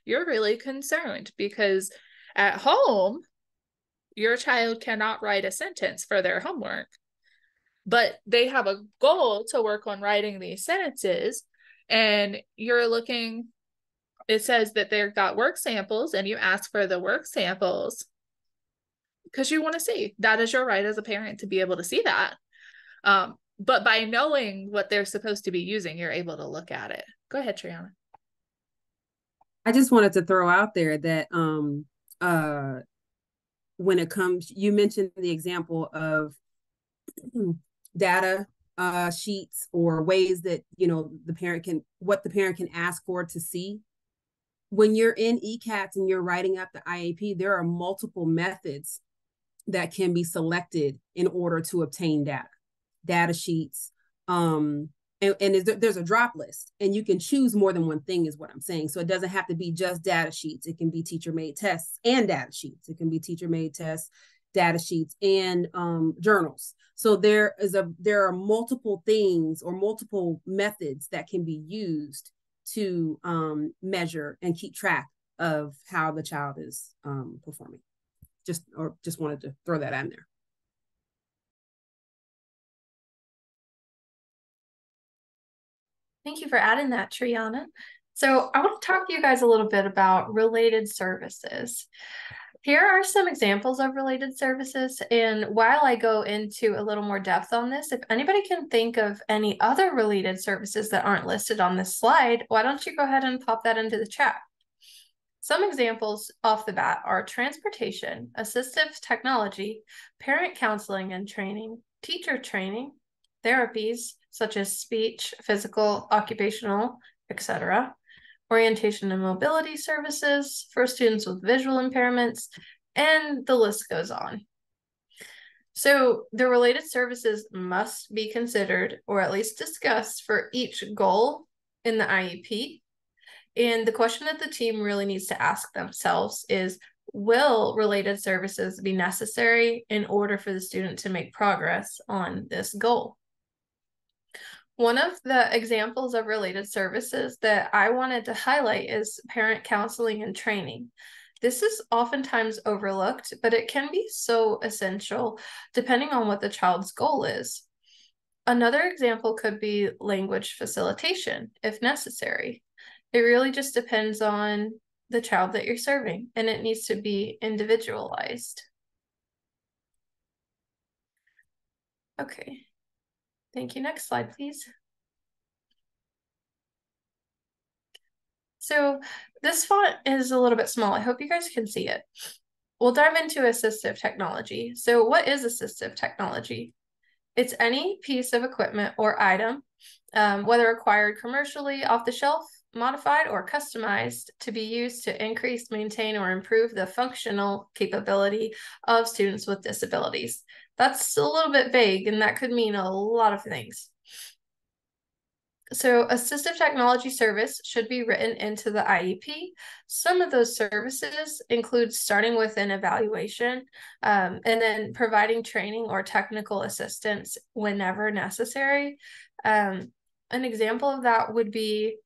you're really concerned because at home, your child cannot write a sentence for their homework, but they have a goal to work on writing these sentences, and you're looking, it says that they've got work samples, and you ask for the work samples because you want to see. That is your right as a parent to be able to see that. But by knowing what they're supposed to be using, you're able to look at it. Go ahead, Triana. I just wanted to throw out there that when it comes, you mentioned the example of data sheets or ways that the parent can ask for to see. When you're in ECATS and you're writing up the IEP, there are multiple methods that can be selected in order to obtain data sheets. There's a drop list, and you can choose more than one thing is what I'm saying. So it doesn't have to be just data sheets. It can be teacher-made tests and data sheets. It can be teacher-made tests, data sheets, and journals. So there are multiple things or multiple methods that can be used to measure and keep track of how the child is performing. Just wanted to throw that in there. Thank you for adding that, Triana. So I want to talk to you guys a little bit about related services. Here are some examples of related services, and while I go into a little more depth on this, if anybody can think of any other related services that aren't listed on this slide, why don't you go ahead and pop that into the chat? Some examples off the bat are transportation, assistive technology, parent counseling and training, teacher training, therapies such as speech, physical, occupational, etc., orientation and mobility services for students with visual impairments, and the list goes on. So the related services must be considered or at least discussed for each goal in the IEP. And the question that the team really needs to ask themselves is, will related services be necessary in order for the student to make progress on this goal? One of the examples of related services that I wanted to highlight is parent counseling and training. This is oftentimes overlooked, but it can be so essential depending on what the child's goal is. Another example could be language facilitation, if necessary. It really just depends on the child that you're serving, and it needs to be individualized. Okay, thank you. Next slide, please. So this font is a little bit small. I hope you guys can see it. We'll dive into assistive technology. So what is assistive technology? It's any piece of equipment or item, whether acquired commercially, off the shelf, modified, or customized to be used to increase, maintain, or improve the functional capability of students with disabilities. That's a little bit vague, and that could mean a lot of things. So assistive technology service should be written into the IEP. Some of those services include starting with an evaluation and then providing training or technical assistance whenever necessary. An example of that would be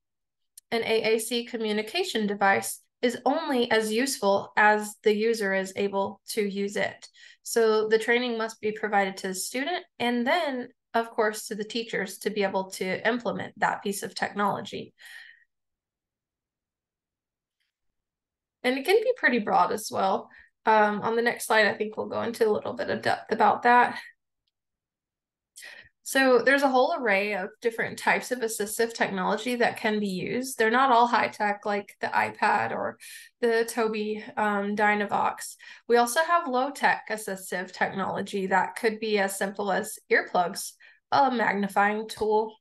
an AAC communication device is only as useful as the user is able to use it. So the training must be provided to the student and then of course, to the teachers to be able to implement that piece of technology. And it can be pretty broad as well. On the next slide, I think we'll go into a little bit of depth about that. So there's a whole array of different types of assistive technology that can be used. They're not all high tech like the iPad or the Tobii Dynavox. We also have low tech assistive technology that could be as simple as earplugs, a magnifying tool,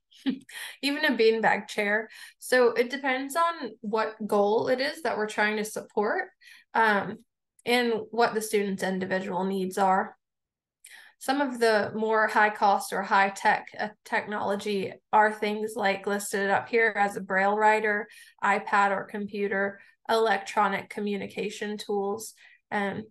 even a beanbag chair. So it depends on what goal it is that we're trying to support and what the student's individual needs are. Some of the more high cost or high tech technology are things like listed up here as a braille writer, iPad or computer, electronic communication tools. And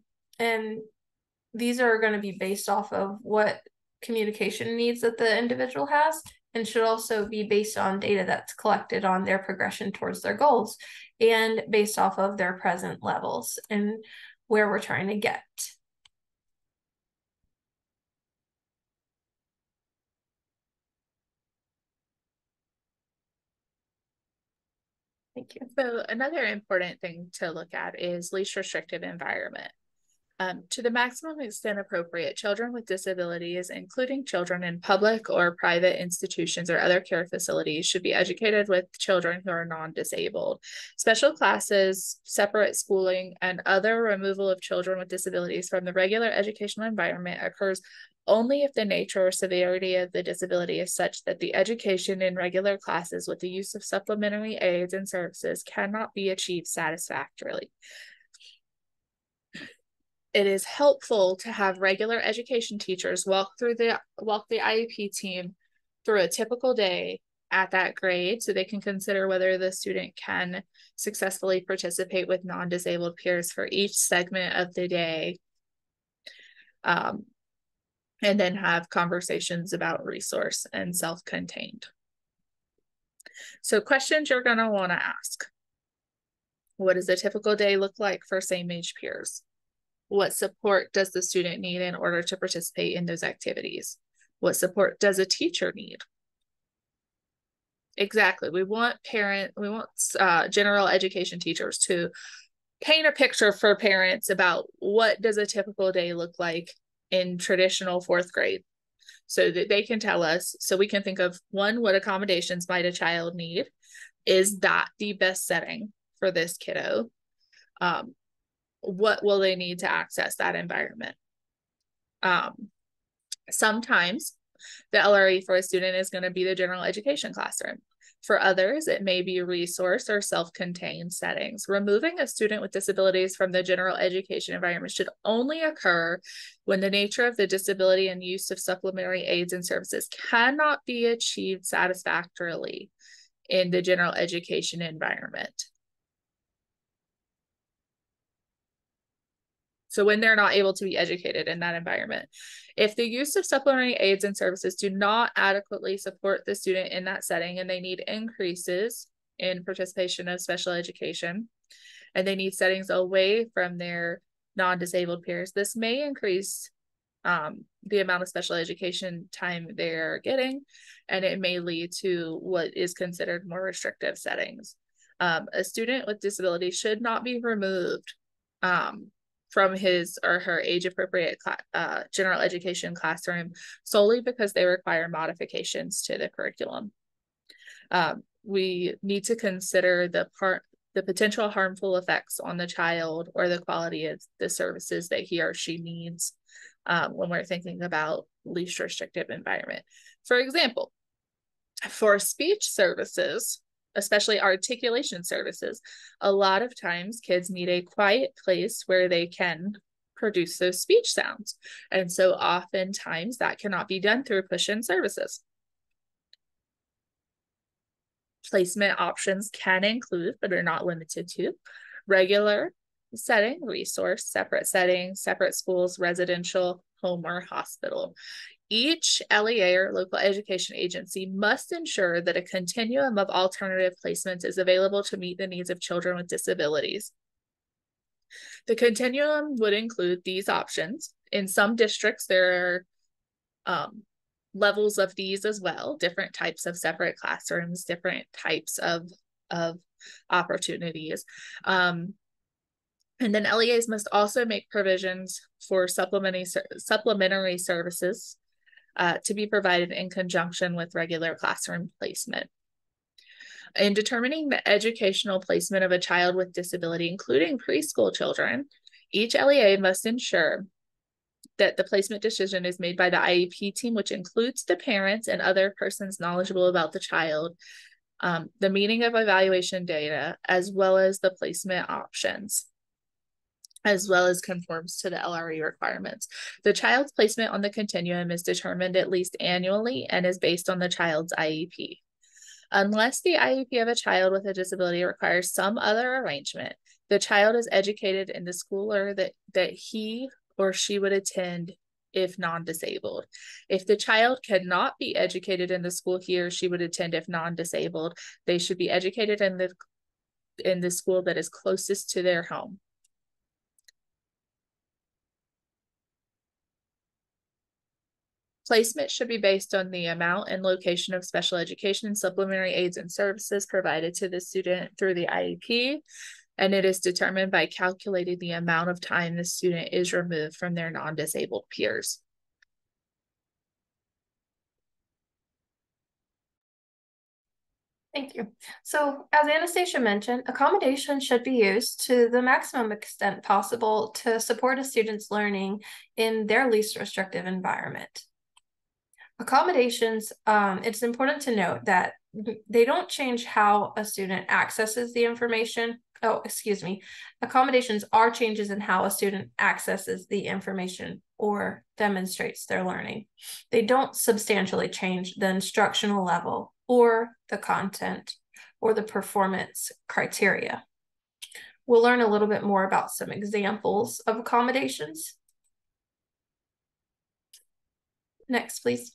these are going to be based off of what communication needs that the individual has and should also be based on data that's collected on their progression towards their goals and based off of their present levels and where we're trying to get. Thank you. So another important thing to look at is least restrictive environment. To the maximum extent appropriate, children with disabilities, including children in public or private institutions or other care facilities, should be educated with children who are non-disabled. Special classes, separate schooling, and other removal of children with disabilities from the regular educational environment occurs only if the nature or severity of the disability is such that the education in regular classes with the use of supplementary aids and services cannot be achieved satisfactorily. it is helpful to have regular education teachers walk the IEP team through a typical day at that grade so they can consider whether the student can successfully participate with non-disabled peers for each segment of the day. And then have conversations about resource and self-contained. So questions you're going to want to ask. What does a typical day look like for same-age peers? What support does the student need in order to participate in those activities? What support does a teacher need? Exactly. We want general education teachers to paint a picture for parents about what does a typical day look like in traditional fourth grade, so that they can tell us, so we can think of, one, what accommodations might a child need? Is that the best setting for this kiddo? What will they need to access that environment? Sometimes the LRE for a student is going to be the general education classroom. For others, it may be resource or self-contained settings. Removing a student with disabilities from the general education environment should only occur when the nature of the disability and use of supplementary aids and services cannot be achieved satisfactorily in the general education environment. So when they're not able to be educated in that environment. If the use of supplementary aids and services do not adequately support the student in that setting and they need increases in participation of special education, and they need settings away from their non-disabled peers, this may increase the amount of special education time they're getting, and it may lead to what is considered more restrictive settings. A student with disability should not be removed from his or her age-appropriate general education classroom solely because they require modifications to the curriculum. We need to consider the potential harmful effects on the child or the quality of the services that he or she needs when we're thinking about least restrictive environment. For example, for speech services, especially articulation services, a lot of times kids need a quiet place where they can produce those speech sounds. And so oftentimes that cannot be done through push-in services. Placement options can include, but are not limited to, regular setting, resource, separate settings, separate schools, residential, home, or hospital. Each LEA or local education agency must ensure that a continuum of alternative placements is available to meet the needs of children with disabilities. The continuum would include these options. In some districts, there are levels of these as well, different types of separate classrooms, different types of opportunities. And then LEAs must also make provisions for supplementary services to be provided in conjunction with regular classroom placement. In determining the educational placement of a child with disability, including preschool children, each LEA must ensure that the placement decision is made by the IEP team, which includes the parents and other persons knowledgeable about the child, the meaning of evaluation data, as well as the placement options, as well as conforms to the LRE requirements. The child's placement on the continuum is determined at least annually and is based on the child's IEP. Unless the IEP of a child with a disability requires some other arrangement, the child is educated in the school or that he or she would attend if non-disabled. If the child cannot be educated in the school he or she would attend if non-disabled, they should be educated in the school that is closest to their home. Placement should be based on the amount and location of special education, supplementary aids and services provided to the student through the IEP, and it is determined by calculating the amount of time the student is removed from their non-disabled peers. Thank you. So, as Anastasia mentioned, accommodation should be used to the maximum extent possible to support a student's learning in their least restrictive environment. Accommodations, it's important to note that they don't change how a student accesses the information. Oh, excuse me. Accommodations are changes in how a student accesses the information or demonstrates their learning. They don't substantially change the instructional level or the content or the performance criteria. We'll learn a little bit more about some examples of accommodations. Next, please.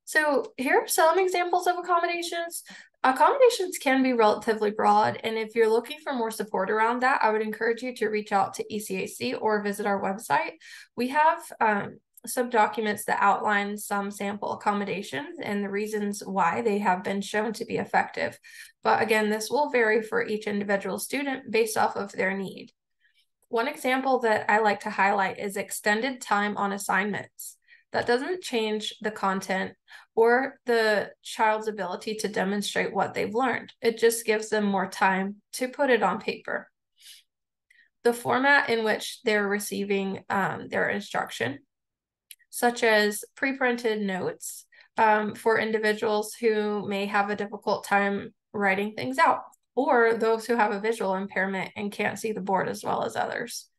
So here are some examples of accommodations. Accommodations can be relatively broad, and if you're looking for more support around that, I would encourage you to reach out to ECAC or visit our website. We have some documents that outline some sample accommodations and the reasons why they have been shown to be effective. But again, this will vary for each individual student based off of their need. One example that I like to highlight is extended time on assignments. That doesn't change the content or the child's ability to demonstrate what they've learned. It just gives them more time to put it on paper. The format in which they're receiving their instruction, such as pre-printed notes for individuals who may have a difficult time writing things out, or those who have a visual impairment and can't see the board as well as others.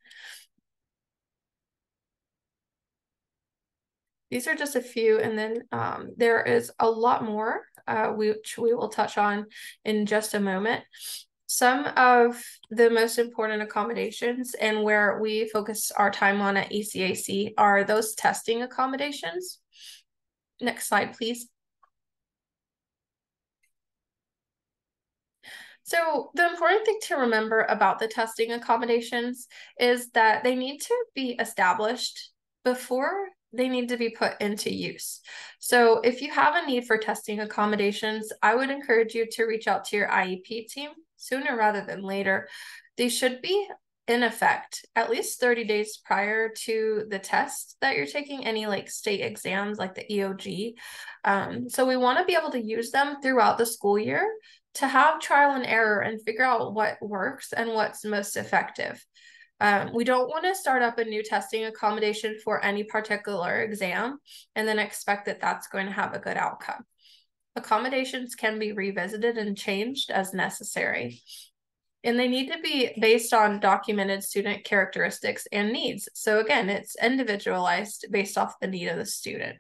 These are just a few, and then there is a lot more, which we will touch on in just a moment. Some of the most important accommodations and where we focus our time on at ECAC are those testing accommodations. Next slide, please. So the important thing to remember about the testing accommodations is that they need to be established before they need to be put into use. So if you have a need for testing accommodations, I would encourage you to reach out to your IEP team sooner rather than later. They should be in effect at least 30 days prior to the test that you're taking, any like state exams like the EOG. So we want to be able to use them throughout the school year to have trial and error and figure out what works and what's most effective. We don't want to start up a new testing accommodation for any particular exam and then expect that that's going to have a good outcome. Accommodations can be revisited and changed as necessary. And they need to be based on documented student characteristics and needs. So again, it's individualized based off the need of the student.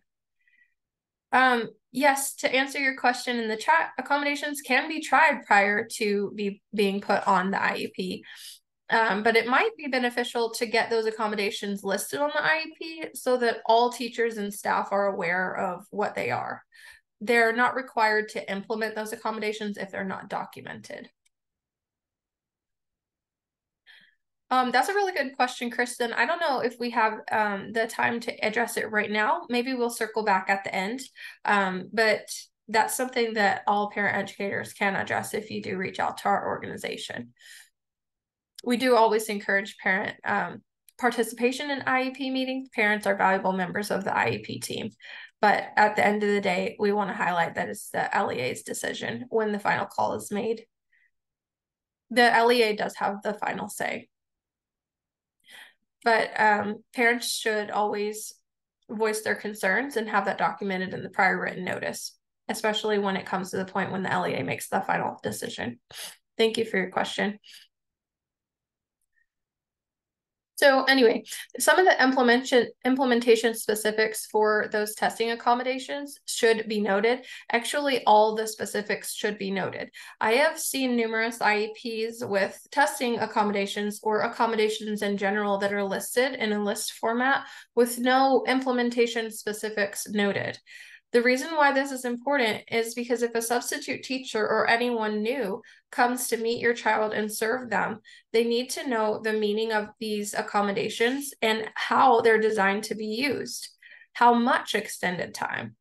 Yes, to answer your question in the chat, accommodations can be tried prior to being put on the IEP. But it might be beneficial to get those accommodations listed on the IEP so that all teachers and staff are aware of what they are. They're not required to implement those accommodations if they're not documented. That's a really good question, Kristen. I don't know if we have the time to address it right now. Maybe we'll circle back at the end. But that's something that all parent educators can address if you do reach out to our organization. We do always encourage parent participation in IEP meetings. Parents are valuable members of the IEP team. But at the end of the day, we want to highlight that it's the LEA's decision when the final call is made. The LEA does have the final say. But parents should always voice their concerns and have that documented in the prior written notice, especially when it comes to the point when the LEA makes the final decision. Thank you for your question. So anyway, some of the implementation specifics for those testing accommodations should be noted. Actually, all the specifics should be noted. I have seen numerous IEPs with testing accommodations or accommodations in general that are listed in a list format with no implementation specifics noted. The reason why this is important is because if a substitute teacher or anyone new comes to meet your child and serve them, they need to know the meaning of these accommodations and how they're designed to be used. How much extended time?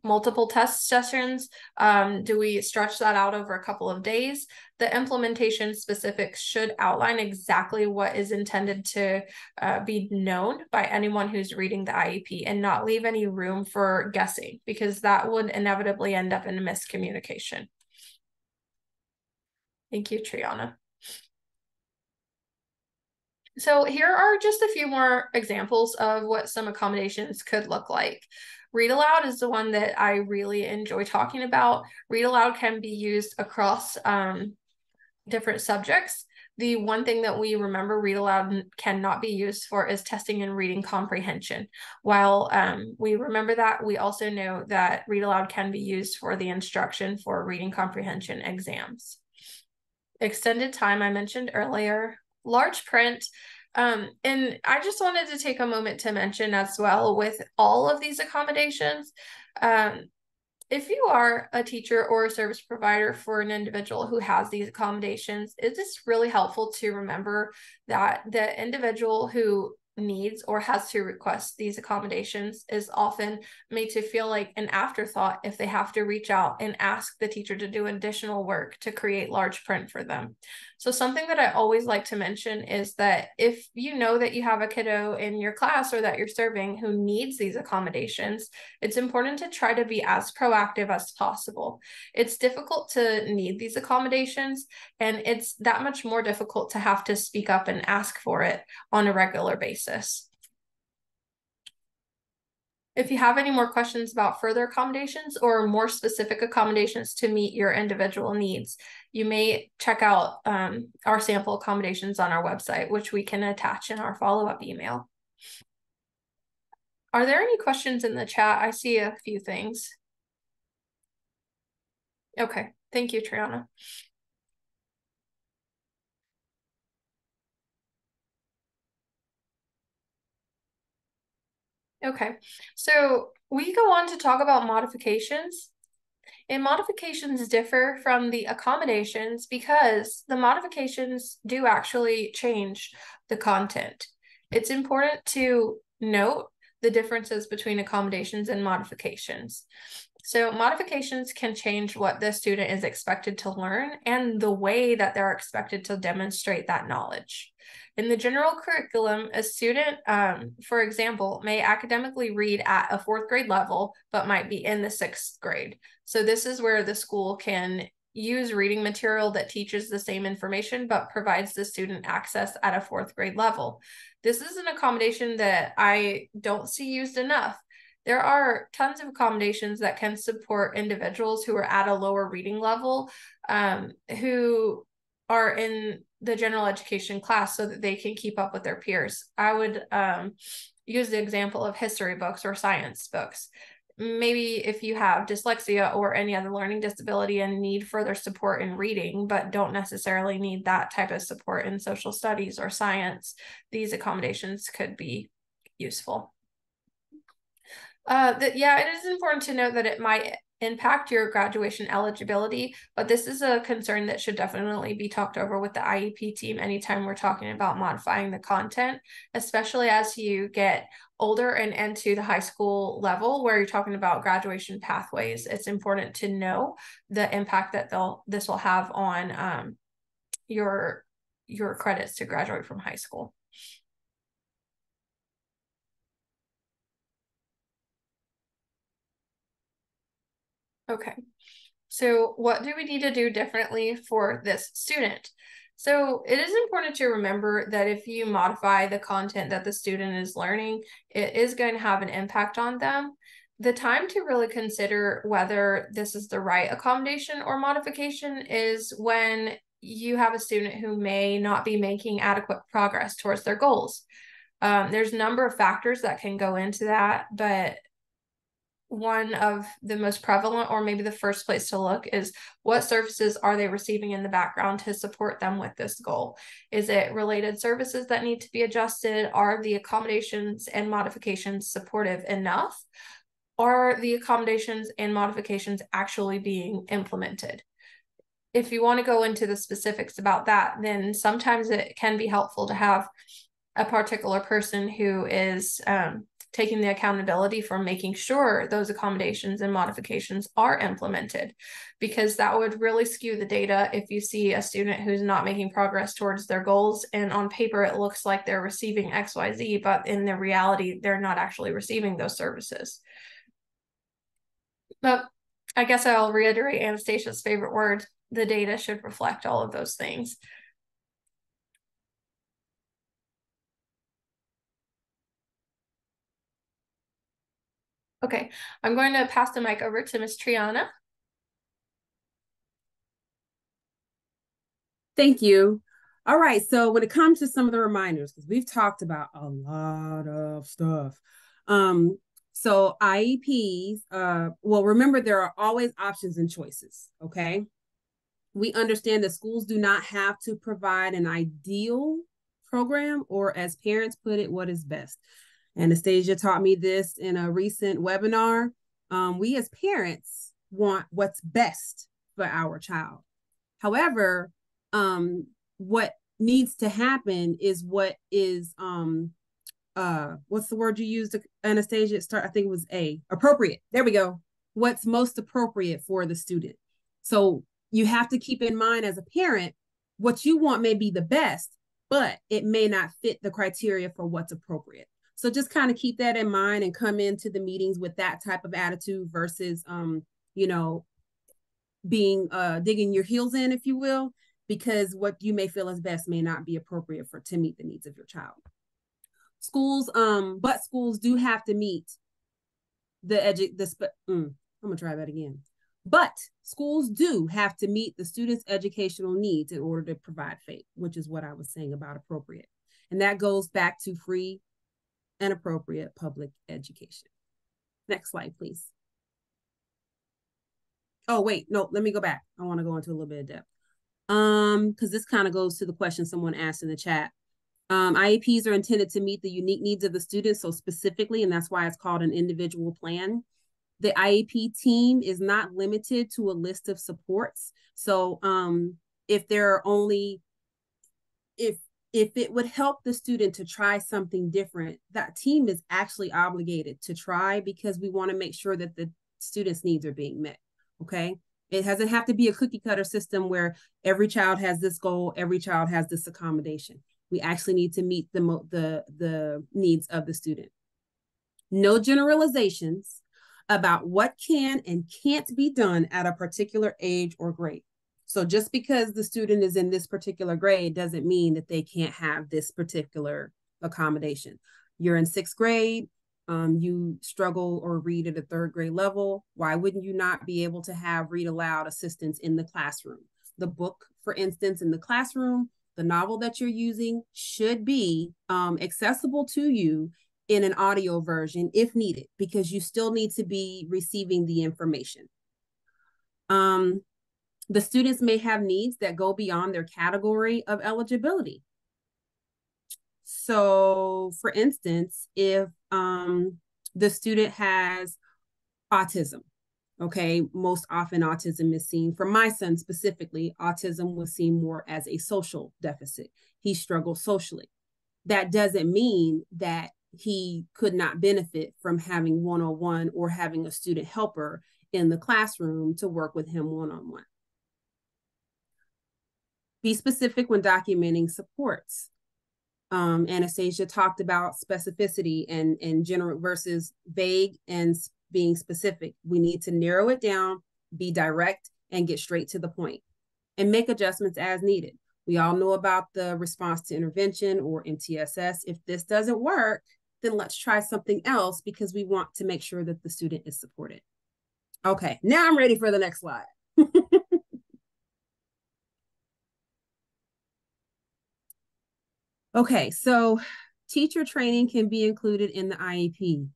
Multiple test sessions? Do we stretch that out over a couple of days? The implementation specifics should outline exactly what is intended to be known by anyone who's reading the IEP and not leave any room for guessing, because that would inevitably end up in a miscommunication. Thank you, Triana. So here are just a few more examples of what some accommodations could look like. Read aloud is the one that I really enjoy talking about. Read aloud can be used across different subjects. The one thing that we remember read aloud cannot be used for is testing and reading comprehension. While we remember that, we also know that read aloud can be used for the instruction for reading comprehension exams. Extended time I mentioned earlier, large print. And I just wanted to take a moment to mention as well, with all of these accommodations, if you are a teacher or a service provider for an individual who has these accommodations, it is really helpful to remember that the individual who needs or has to request these accommodations is often made to feel like an afterthought if they have to reach out and ask the teacher to do additional work to create large print for them. So something that I always like to mention is that if you know that you have a kiddo in your class or that you're serving who needs these accommodations, it's important to try to be as proactive as possible. It's difficult to need these accommodations, and it's that much more difficult to have to speak up and ask for it on a regular basis. If you have any more questions about further accommodations or more specific accommodations to meet your individual needs, you may check out our sample accommodations on our website, which we can attach in our follow-up email. Are there any questions in the chat? I see a few things. Okay, thank you, Triana. Okay, so we go on to talk about modifications. And modifications differ from the accommodations because the modifications do actually change the content. It's important to note the differences between accommodations and modifications. So modifications can change what the student is expected to learn and the way that they're expected to demonstrate that knowledge. In the general curriculum, a student, for example, may academically read at a 4th grade level, but might be in the 6th grade. So this is where the school can use reading material that teaches the same information, but provides the student access at a 4th grade level. This is an accommodation that I don't see used enough. There are tons of accommodations that can support individuals who are at a lower reading level, who are in the general education class so that they can keep up with their peers. I would use the example of history books or science books. Maybe if you have dyslexia or any other learning disability and need further support in reading, but don't necessarily need that type of support in social studies or science, these accommodations could be useful. It is important to note that it might impact your graduation eligibility, but this is a concern that should definitely be talked over with the IEP team anytime we're talking about modifying the content, especially as you get older and into the high school level where you're talking about graduation pathways. It's important to know the impact that this will have on your credits to graduate from high school. Okay, so what do we need to do differently for this student? So it is important to remember that if you modify the content that the student is learning, it is going to have an impact on them. The time to really consider whether this is the right accommodation or modification is when you have a student who may not be making adequate progress towards their goals. There's a number of factors that can go into that, but one of the most prevalent, or maybe the first place to look, is what services are they receiving in the background to support them with this goal? Is it related services that need to be adjusted? Are the accommodations and modifications supportive enough? Are the accommodations and modifications actually being implemented? If you want to go into the specifics about that, then sometimes it can be helpful to have a particular person who is taking the accountability for making sure those accommodations and modifications are implemented, because that would really skew the data if you see a student who's not making progress towards their goals and on paper it looks like they're receiving XYZ, but in the reality they're not actually receiving those services. But I guess I'll reiterate Anastasia's favorite word: the data should reflect all of those things. Okay, I'm going to pass the mic over to Ms. Triana. Thank you. All right, so when it comes to some of the reminders, because we've talked about a lot of stuff. So IEPs, well, remember there are always options and choices, okay? We understand that schools do not have to provide an ideal program, or as parents put it, what is best. Anastasia taught me this in a recent webinar. We as parents want what's best for our child. However, what needs to happen is what is what's the word you used, Anastasia? I think it was appropriate. There we go. What's most appropriate for the student. So you have to keep in mind as a parent, what you want may be the best, but it may not fit the criteria for what's appropriate. So just kind of keep that in mind and come into the meetings with that type of attitude versus you know, being digging your heels in, if you will, because what you may feel is best may not be appropriate to meet the needs of your child. Schools, but schools do have to meet I'm gonna try that again. But schools do have to meet the students' educational needs in order to provide FAPE, which is what I was saying about appropriate. And that goes back to free and appropriate public education. Next slide, please. Oh, wait, no, let me go back. I want to go into a little bit of depth. Because this kind of goes to the question someone asked in the chat. IEPs are intended to meet the unique needs of the student, so specifically, and that's why it's called an individual plan. The IEP team is not limited to a list of supports. So if there are only, if it would help the student to try something different, that team is actually obligated to try, because we want to make sure that the student's needs are being met, okay? It doesn't have to be a cookie cutter system where every child has this goal, every child has this accommodation. We actually need to meet the needs of the student. No generalizations about what can and can't be done at a particular age or grade. So just because the student is in this particular grade doesn't mean that they can't have this particular accommodation. You're in 6th grade, you struggle or read at a 3rd grade level. Why wouldn't you not be able to have read aloud assistance in the classroom? The book, for instance, in the classroom, the novel that you're using should be accessible to you in an audio version if needed, because you still need to be receiving the information. The students may have needs that go beyond their category of eligibility. So for instance, if the student has autism, okay, most often autism is seen, for my son specifically, autism was seen more as a social deficit. He struggles socially. That doesn't mean that he could not benefit from having one-on-one or having a student helper in the classroom to work with him one-on-one. Be specific when documenting supports. Anastasia talked about specificity and general versus vague and being specific. We need to narrow it down, be direct, and get straight to the point, and make adjustments as needed. We all know about the response to intervention, or MTSS. If this doesn't work, then let's try something else, because we want to make sure that the student is supported. Okay, now I'm ready for the next slide. Okay, so teacher training can be included in the IEP.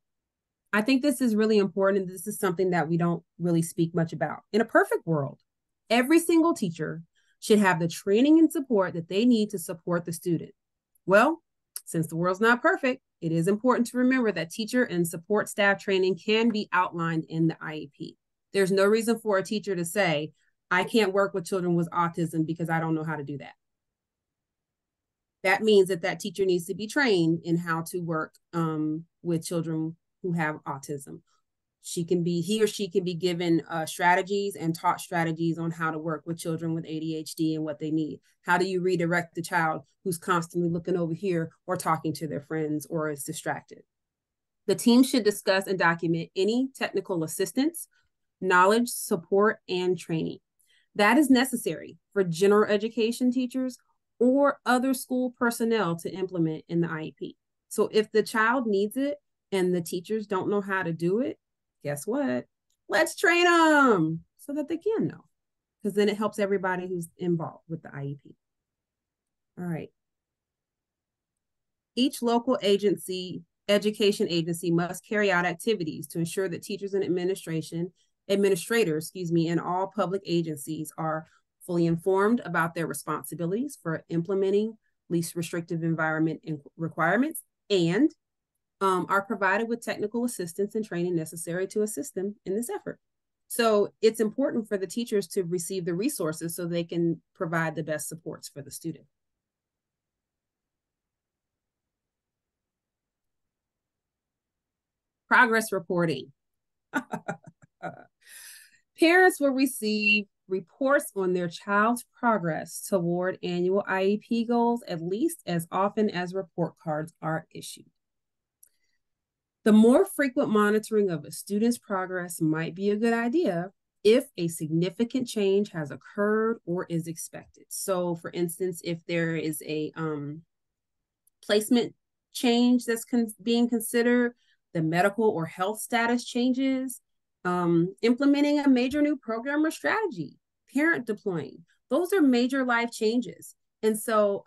I think this is really important. This is something that we don't really speak much about. In a perfect world, every single teacher should have the training and support that they need to support the student. Well, since the world's not perfect, it is important to remember that teacher and support staff training can be outlined in the IEP. There's no reason for a teacher to say, I can't work with children with autism because I don't know how to do that. That means that that teacher needs to be trained in how to work with children who have autism. He or she can be given strategies and taught strategies on how to work with children with ADHD and what they need. How do you redirect the child who's constantly looking over here or talking to their friends or is distracted? The team should discuss and document any technical assistance, knowledge, support, and training that is necessary for general education teachers or other school personnel to implement in the IEP. So if the child needs it and the teachers don't know how to do it, Guess what? Let's train them so that they can know, because then it helps everybody who's involved with the IEP. All right. Each local education agency must carry out activities to ensure that teachers and administrators, and all public agencies are fully informed about their responsibilities for implementing least restrictive environment requirements, and are provided with technical assistance and training necessary to assist them in this effort. So it's important for the teachers to receive the resources so they can provide the best supports for the student. Progress reporting. Parents will receive reports on their child's progress toward annual IEP goals at least as often as report cards are issued. The more frequent monitoring of a student's progress might be a good idea if a significant change has occurred or is expected. So, for instance, if there is a placement change that's being considered, the medical or health status changes, implementing a major new program or strategy, parent deploying, those are major life changes. And so,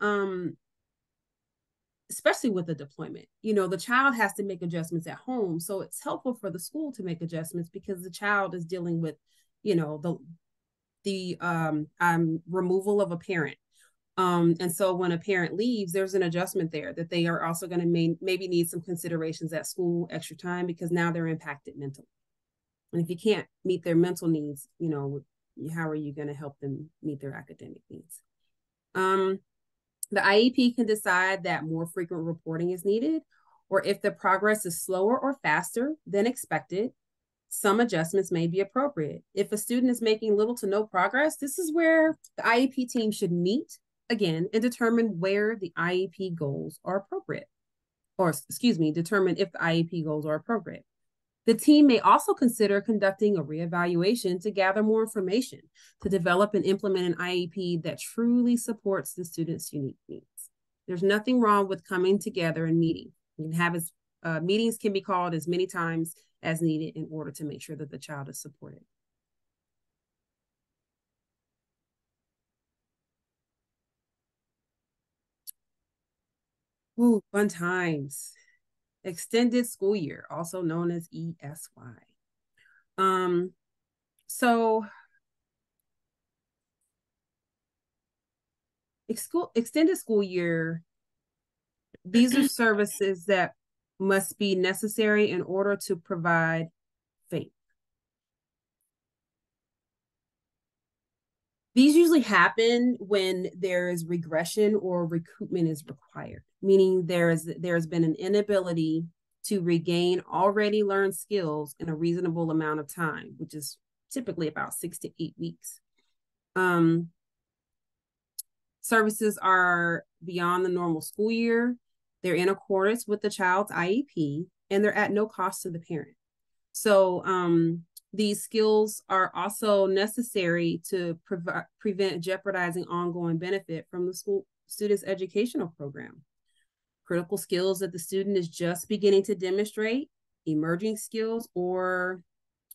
especially with the deployment, the child has to make adjustments at home. So it's helpful for the school to make adjustments because the child is dealing with, the removal of a parent. And so when a parent leaves, there's an adjustment there that they are also going to maybe need some considerations at school, extra time, because now they're impacted mentally. And if you can't meet their mental needs, how are you going to help them meet their academic needs? The IEP can decide that more frequent reporting is needed, or if the progress is slower or faster than expected, some adjustments may be appropriate. If a student is making little to no progress, this is where the IEP team should meet again and determine where the IEP goals are appropriate, determine if the IEP goals are appropriate. The team may also consider conducting a reevaluation to gather more information to develop and implement an IEP that truly supports the student's unique needs. There's nothing wrong with coming together and meeting. You can have meetings can be called as many times as needed in order to make sure that the child is supported. Ooh, fun times. Extended school year, also known as ESY. So extended school year, these are services that must be necessary in order to provide faith. These usually happen when there is regression or recoupment is required, meaning there's been an inability to regain already learned skills in a reasonable amount of time, which is typically about 6 to 8 weeks. Services are beyond the normal school year. They're in accordance with the child's IEP, and they're at no cost to the parent. So these skills are also necessary to prevent jeopardizing ongoing benefit from the school student's educational program. Critical skills that the student is just beginning to demonstrate, emerging skills, or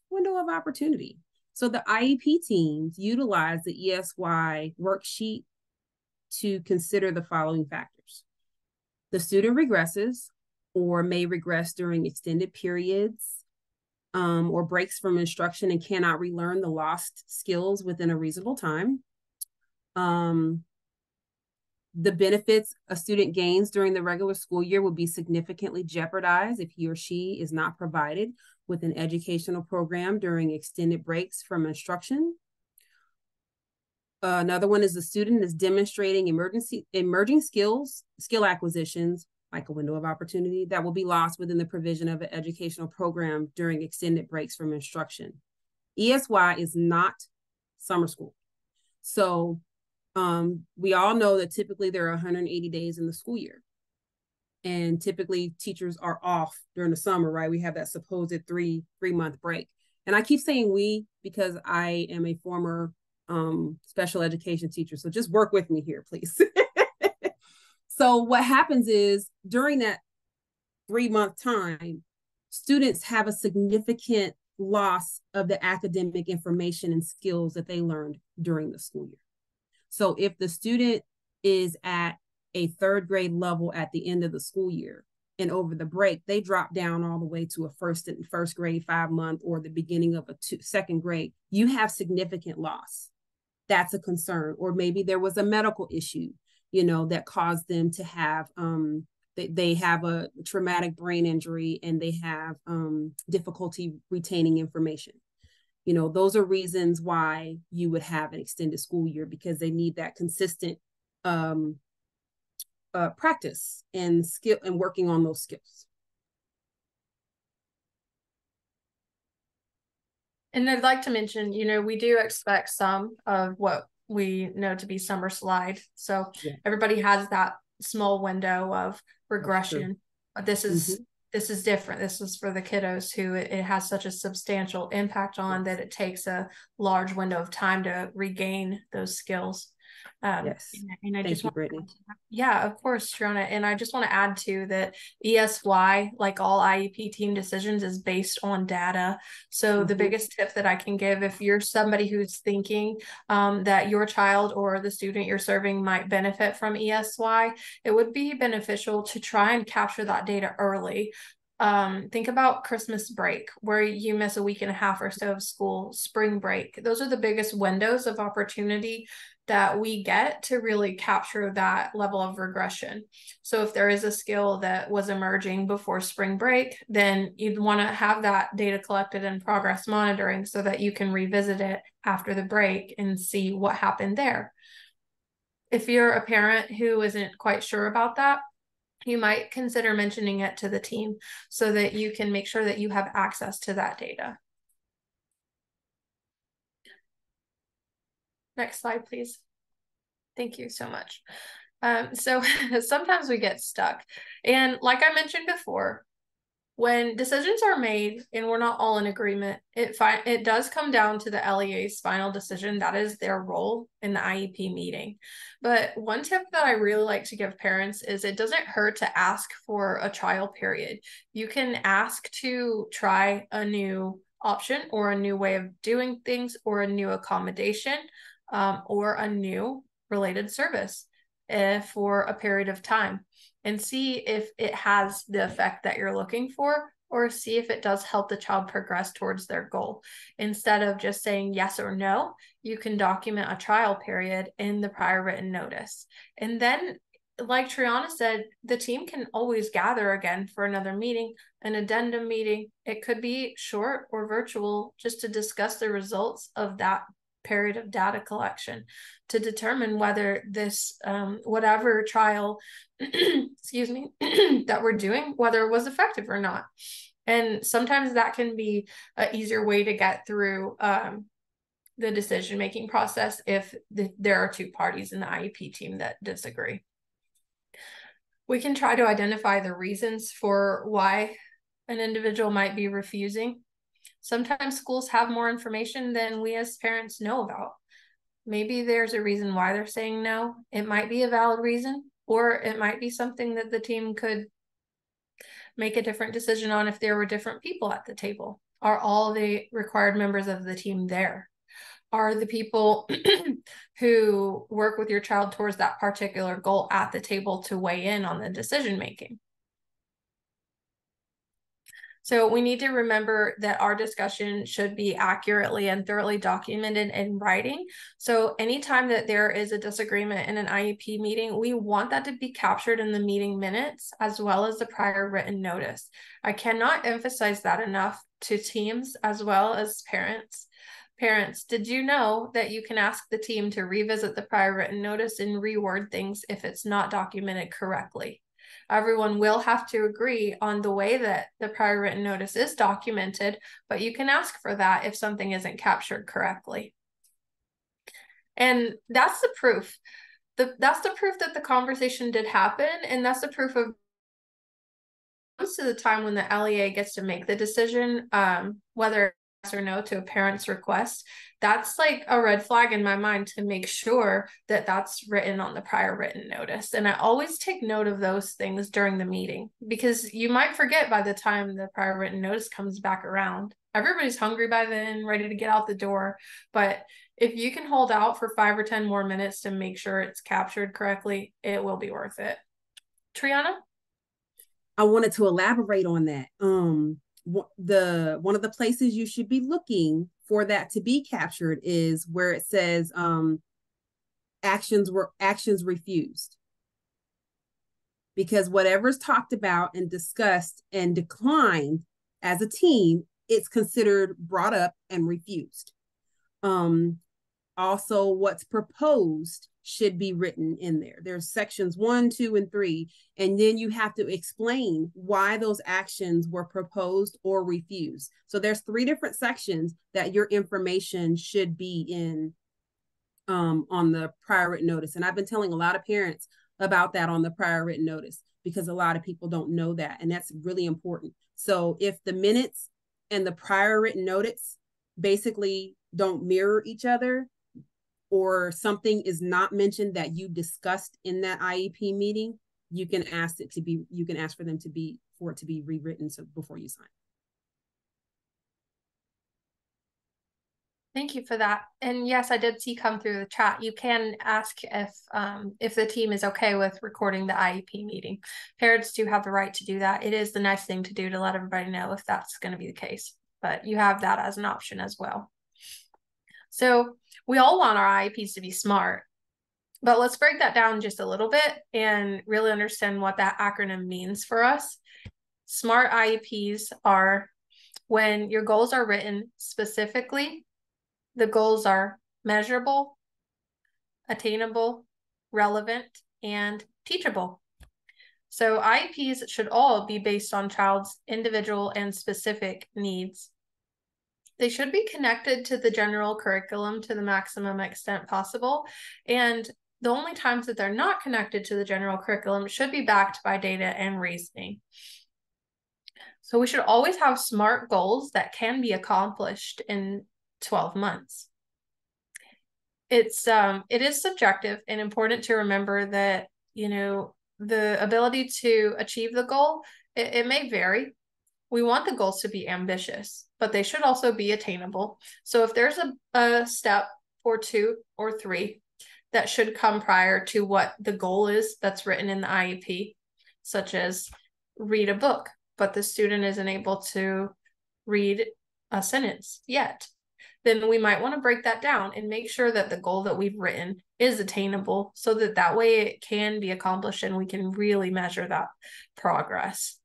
window of opportunity. So the IEP teams utilize the ESY worksheet to consider the following factors. The student regresses or may regress during extended periods, or breaks from instruction and cannot relearn the lost skills within a reasonable time. The benefits a student gains during the regular school year will be significantly jeopardized if he or she is not provided with an educational program during extended breaks from instruction. Another one is the student is demonstrating emerging skill acquisitions, like a window of opportunity, that will be lost within the provision of an educational program during extended breaks from instruction. ESY is not summer school. So we all know that typically there are 180 days in the school year. And typically teachers are off during the summer, right? We have that supposed three-month break. And I keep saying we because I am a former special education teacher. So just work with me here, please. So what happens is during that 3-month time, students have a significant loss of the academic information and skills that they learned during the school year. So if the student is at a third grade level at the end of the school year, and over the break, they drop down all the way to a first grade 5-month or the beginning of a second grade, you have significant loss. That's a concern. Or maybe there was a medical issue, that caused them to have, they have a traumatic brain injury and they have difficulty retaining information. Those are reasons why you would have an extended school year, because they need that consistent practice and skill and working on those skills. And I'd like to mention, we do expect some of what we know to be summer slide. So everybody has that small window of regression, but this is different. This is for the kiddos who it has such a substantial impact on that it takes a large window of time to regain those skills. Yes. And I Thank just you, Brittany. Yeah, of course, Triona. And I just want to add to that ESY, like all IEP team decisions, is based on data. So the biggest tip that I can give, if you're somebody who's thinking that your child or the student you're serving might benefit from ESY, it would be beneficial to try and capture that data early. Think about Christmas break, where you miss a week and a half or so of school, spring break. Those are the biggest windows of opportunity that we get to really capture that level of regression. So if there is a skill that was emerging before spring break, then you'd want to have that data collected and progress monitoring so that you can revisit it after the break and see what happened there. If you're a parent who isn't quite sure about that, you might consider mentioning it to the team so that you can make sure that you have access to that data. Next slide, please. Thank you so much. So sometimes we get stuck. And like I mentioned before, when decisions are made and we're not all in agreement, it does come down to the LEA's final decision. That is their role in the IEP meeting. But one tip that I really like to give parents is it doesn't hurt to ask for a trial period. You can ask to try a new option or a new way of doing things or a new accommodation or a new related service for a period of time, and see if it has the effect that you're looking for, or see if it does help the child progress towards their goal. Instead of just saying yes or no, you can document a trial period in the prior written notice. And then, like Triona said, the team can always gather again for another meeting, an addendum meeting. It could be short or virtual, just to discuss the results of that period of data collection to determine whether this whatever trial excuse me that we're doing, whether it was effective or not. And sometimes that can be an easier way to get through the decision-making process if there are two parties in the IEP team that disagree. We can try to identify the reasons for why an individual might be refusing. Sometimes schools have more information than we as parents know about. Maybe there's a reason why they're saying no. It might be a valid reason, or it might be something that the team could make a different decision on if there were different people at the table. Are all the required members of the team there? Are the people who work with your child towards that particular goal at the table to weigh in on the decision making? So we need to remember that our discussion should be accurately and thoroughly documented in writing. So anytime that there is a disagreement in an IEP meeting, we want that to be captured in the meeting minutes as well as the prior written notice. I cannot emphasize that enough to teams as well as parents. Parents, did you know that you can ask the team to revisit the prior written notice and reword things if it's not documented correctly? Everyone will have to agree on the way that the prior written notice is documented, but you can ask for that if something isn't captured correctly. And that's the proof. That's the proof that the conversation did happen, and that's the proof of most of the time when the LEA gets to make the decision, whether or no to a parent's request, that's like a red flag in my mind to make sure that that's written on the prior written notice. And I always take note of those things during the meeting, because you might forget by the time the prior written notice comes back around. Everybody's hungry by then, ready to get out the door. But if you can hold out for 5 or 10 more minutes to make sure it's captured correctly, it will be worth it. Triana? I wanted to elaborate on that. One of the places you should be looking for that to be captured is where it says actions refused, because whatever's talked about and discussed and declined as a team, it's considered brought up and refused. Also, what's proposed should be written in there. There's sections 1, 2, and 3, and then you have to explain why those actions were proposed or refused. So there's 3 different sections that your information should be in on the prior written notice. And I've been telling a lot of parents about that on the prior written notice, because a lot of people don't know that, and that's really important. So if the minutes and the prior written notice basically don't mirror each other, or something is not mentioned that you discussed in that IEP meeting, you can ask for it to be rewritten so before you sign. Thank you for that. And yes, I did see come through the chat. You can ask if the team is okay with recording the IEP meeting. Parents do have the right to do that. It is the nice thing to do to let everybody know if that's going to be the case. But you have that as an option as well. So we all want our IEPs to be smart, but let's break that down just a little bit and really understand what that acronym means for us. SMART IEPs are when your goals are written specifically, the goals are measurable, attainable, relevant, and teachable. So IEPs should all be based on child's individual and specific needs. They should be connected to the general curriculum to the maximum extent possible. And the only times that they're not connected to the general curriculum should be backed by data and reasoning. So we should always have SMART goals that can be accomplished in 12 months. It is subjective and important to remember that, the ability to achieve the goal, it may vary. We want the goals to be ambitious, but they should also be attainable. So if there's a step or 2 or 3 that should come prior to what the goal is that's written in the IEP, such as read a book, but the student isn't able to read a sentence yet, then we might want to break that down and make sure that the goal that we've written is attainable, so that way it can be accomplished and we can really measure that progress.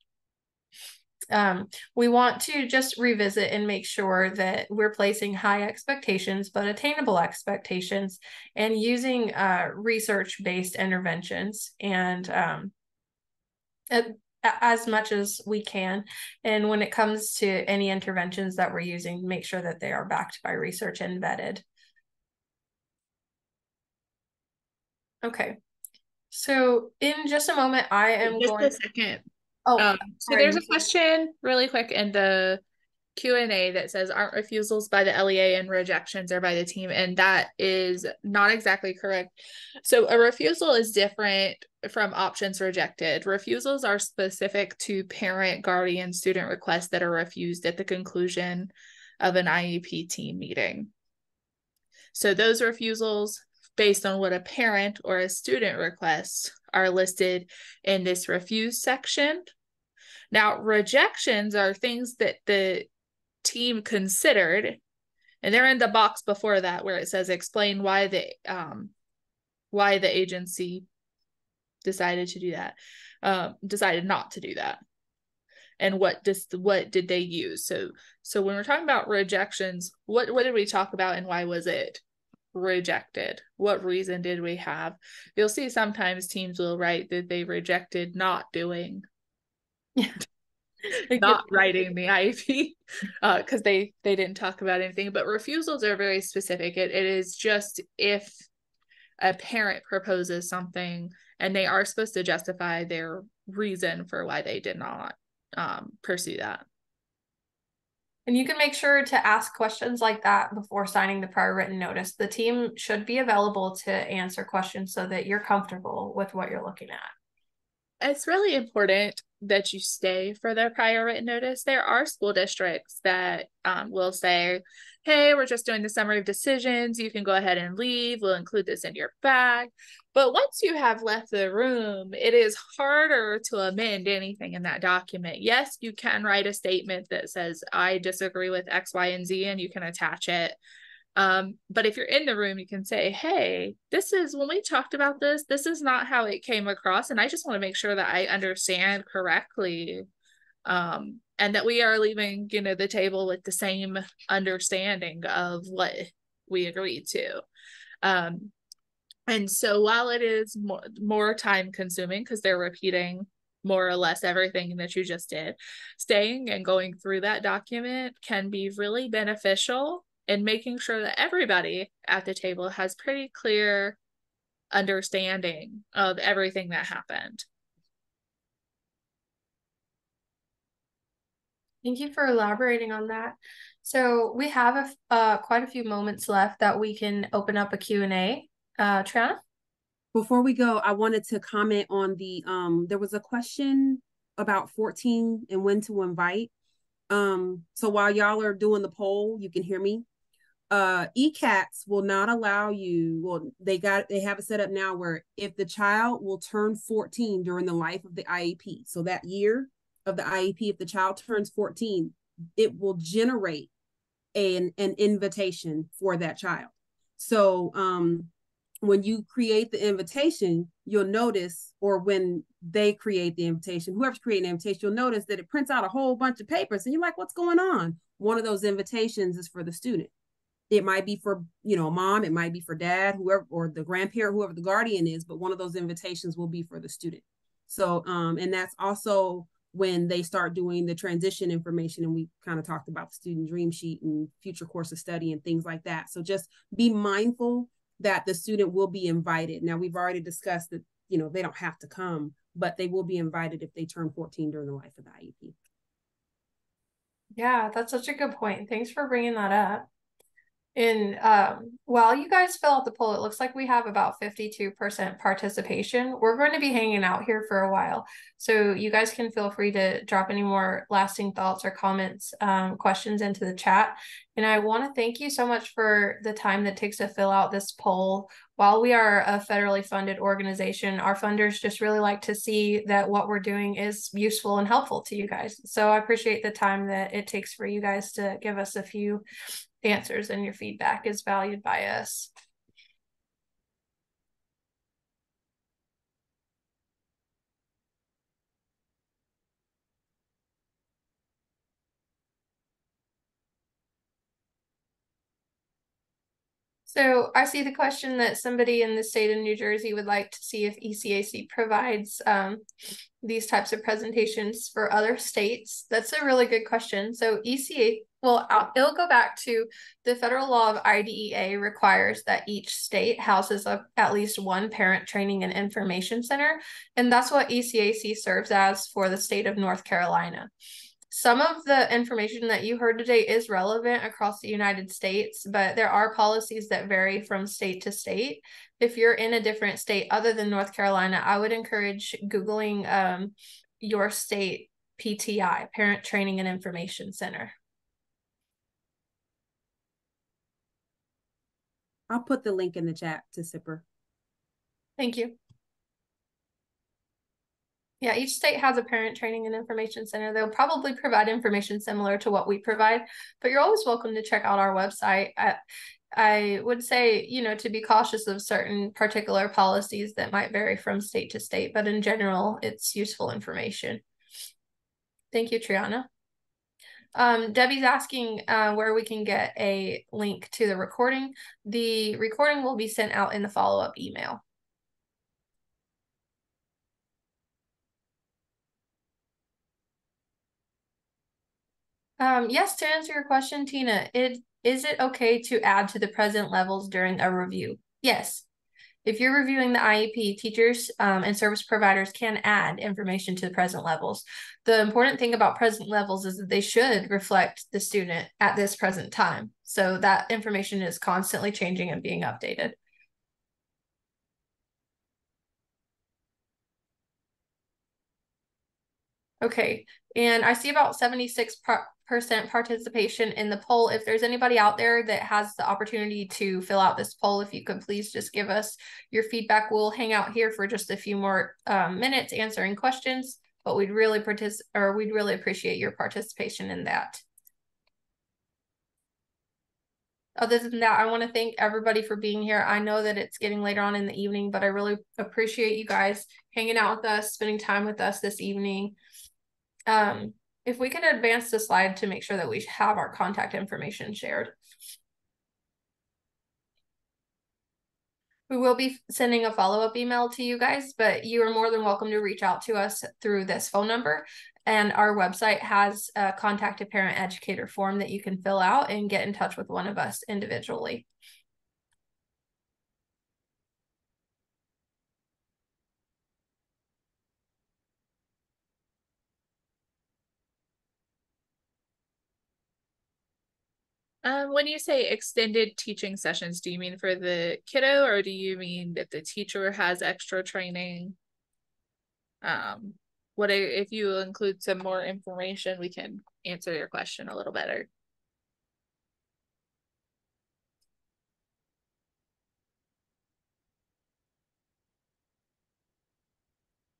We want to just revisit and make sure that we're placing high expectations, but attainable expectations, and using research-based interventions and as much as we can. And when it comes to any interventions that we're using, make sure that they are backed by research and vetted. Okay. So in just a moment, I am just going... a second. Oh, so there's a question really quick in the Q&A that says, aren't refusals by the LEA and rejections are by the team? And that is not exactly correct. So a refusal is different from options rejected. Refusals are specific to parent, guardian, student requests that are refused at the conclusion of an IEP team meeting. So those refusals, based on what a parent or a student requests, are listed in this refuse section. Now, rejections are things that the team considered, and they're in the box before that where it says explain why the agency decided to do that, decided not to do that, and what did they use. So when we're talking about rejections, what did we talk about and why was it rejected? What reason did we have? You'll see sometimes teams will write that they rejected not doing not writing the IEP because they didn't talk about anything. But refusals are very specific. It is just if a parent proposes something and they are supposed to justify their reason for why they did not pursue that. And you can make sure to ask questions like that before signing the prior written notice. The team should be available to answer questions so that you're comfortable with what you're looking at. It's really important that you stay for their prior written notice. There are school districts that will say, hey, we're just doing the summary of decisions. You can go ahead and leave. We'll include this in your bag. But once you have left the room, it is harder to amend anything in that document. Yes, you can write a statement that says, I disagree with X, Y, and Z, and you can attach it. But if you're in the room, you can say, hey, this is when we talked about this is not how it came across. And I just want to make sure that I understand correctly. And that we are leaving, the table with the same understanding of what we agreed to. And so while it is more time consuming because they're repeating more or less everything that you just did, staying and going through that document can be really beneficial in making sure that everybody at the table has pretty clear understanding of everything that happened. Thank you for elaborating on that. So we have quite a few moments left that we can open up a Q&A. Triana? Before we go, I wanted to comment on the, there was a question about 14 and when to invite. So while y'all are doing the poll, you can hear me. ECATS will not allow you, well, they have it set up now where if the child will turn 14 during the life of the IEP, so that year of the IEP, if the child turns 14, it will generate an invitation for that child. So when you create the invitation, you'll notice, or when they create the invitation, whoever's creating the invitation, you'll notice that it prints out a whole bunch of papers and you're like, what's going on? One of those invitations is for the student. It might be for, mom, it might be for dad, whoever, or the grandparent, whoever the guardian is, but one of those invitations will be for the student. So, and that's also when they start doing the transition information. And we kind of talked about the student dream sheet and future course of study and things like that. So just be mindful that the student will be invited. Now, we've already discussed that, they don't have to come, but they will be invited if they turn 14 during the life of the IEP. Yeah, that's such a good point. Thanks for bringing that up. And while you guys fill out the poll, it looks like we have about 52% participation. We're going to be hanging out here for a while. So you guys can feel free to drop any more lasting thoughts or comments, questions into the chat. And I want to thank you so much for the time that it takes to fill out this poll. While we are a federally funded organization, our funders just really like to see that what we're doing is useful and helpful to you guys. So I appreciate the time that it takes for you guys to give us a few answers, and your feedback is valued by us. So I see the question that somebody in the state of New Jersey would like to see if ECAC provides these types of presentations for other states. That's a really good question. So ECA, well, it'll go back to the federal law of IDEA requires that each state houses at least one parent training and information center. And that's what ECAC serves as for the state of North Carolina. Some of the information that you heard today is relevant across the United States, but there are policies that vary from state to state. If you're in a different state other than North Carolina, I would encourage Googling your state PTI, Parent Training and Information Center. I'll put the link in the chat to SIPR. Thank you. Yeah, each state has a parent training and information center. They'll probably provide information similar to what we provide, but you're always welcome to check out our website. I would say, to be cautious of certain particular policies that might vary from state to state, but in general, it's useful information. Thank you, Triana. Debbie's asking where we can get a link to the recording. The recording will be sent out in the follow-up email. Yes, to answer your question, Tina, is it okay to add to the present levels during a review? Yes. If you're reviewing the IEP, teachers and service providers can add information to the present levels. The important thing about present levels is that they should reflect the student at this present time. So that information is constantly changing and being updated. Okay, and I see about 76% participation in the poll. If there's anybody out there that has the opportunity to fill out this poll, if you could please just give us your feedback. We'll hang out here for just a few more minutes answering questions, but we'd really appreciate your participation in that. Other than that, I want to thank everybody for being here. I know that it's getting later on in the evening, but I really appreciate you guys hanging out with us, spending time with us this evening. If we could advance the slide to make sure that we have our contact information shared. We will be sending a follow-up email to you guys, but you are more than welcome to reach out to us through this phone number. And our website has a contact a parent educator form that you can fill out and get in touch with one of us individually. When you say extended teaching sessions, do you mean for the kiddo, or do you mean that the teacher has extra training? If you include some more information, we can answer your question a little better.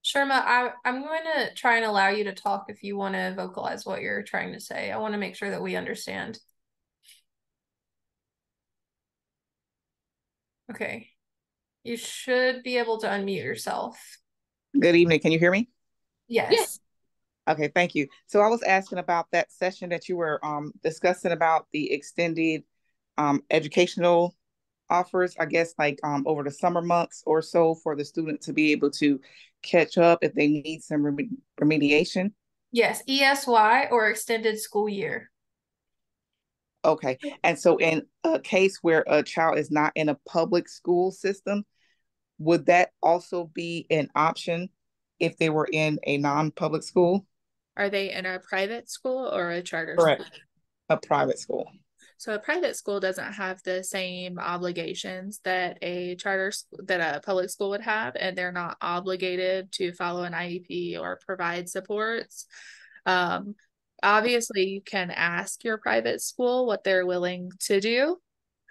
Sharma, I'm going to try and allow you to talk if you want to vocalize what you're trying to say. I want to make sure that we understand. Okay. You should be able to unmute yourself. Good evening. Can you hear me? Yes. Okay, thank you. So I was asking about that session that you were discussing about the extended educational offers, I guess like over the summer months or so for the student to be able to catch up if they need some remediation. Yes, ESY or extended school year. Okay, and so in a case where a child is not in a public school system, would that also be an option if they were in a non-public school? Are they in a private school or a charter Correct. school? A private school. So a private school doesn't have the same obligations that a public school would have, and they're not obligated to follow an IEP or provide supports. Obviously, you can ask your private school what they're willing to do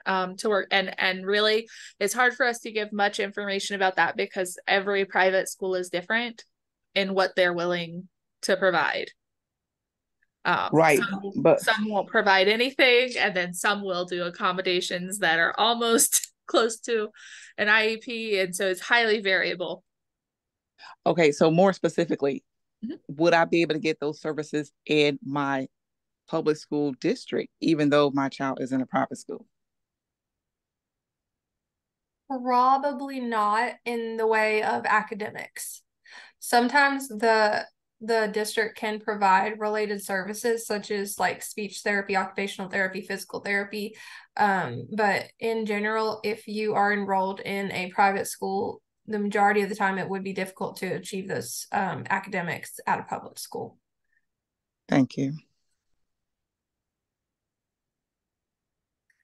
to work, and really, it's hard for us to give much information about that because every private school is different in what they're willing to provide. Right, but some won't provide anything, and then some will do accommodations that are almost close to an IEP, and so it's highly variable. Okay, so more specifically, would I be able to get those services in my public school district, even though my child is in a private school? Probably not in the way of academics. Sometimes the district can provide related services such as like speech therapy, occupational therapy, physical therapy. But in general, if you are enrolled in a private school, the majority of the time it would be difficult to achieve those academics at a public school. Thank you.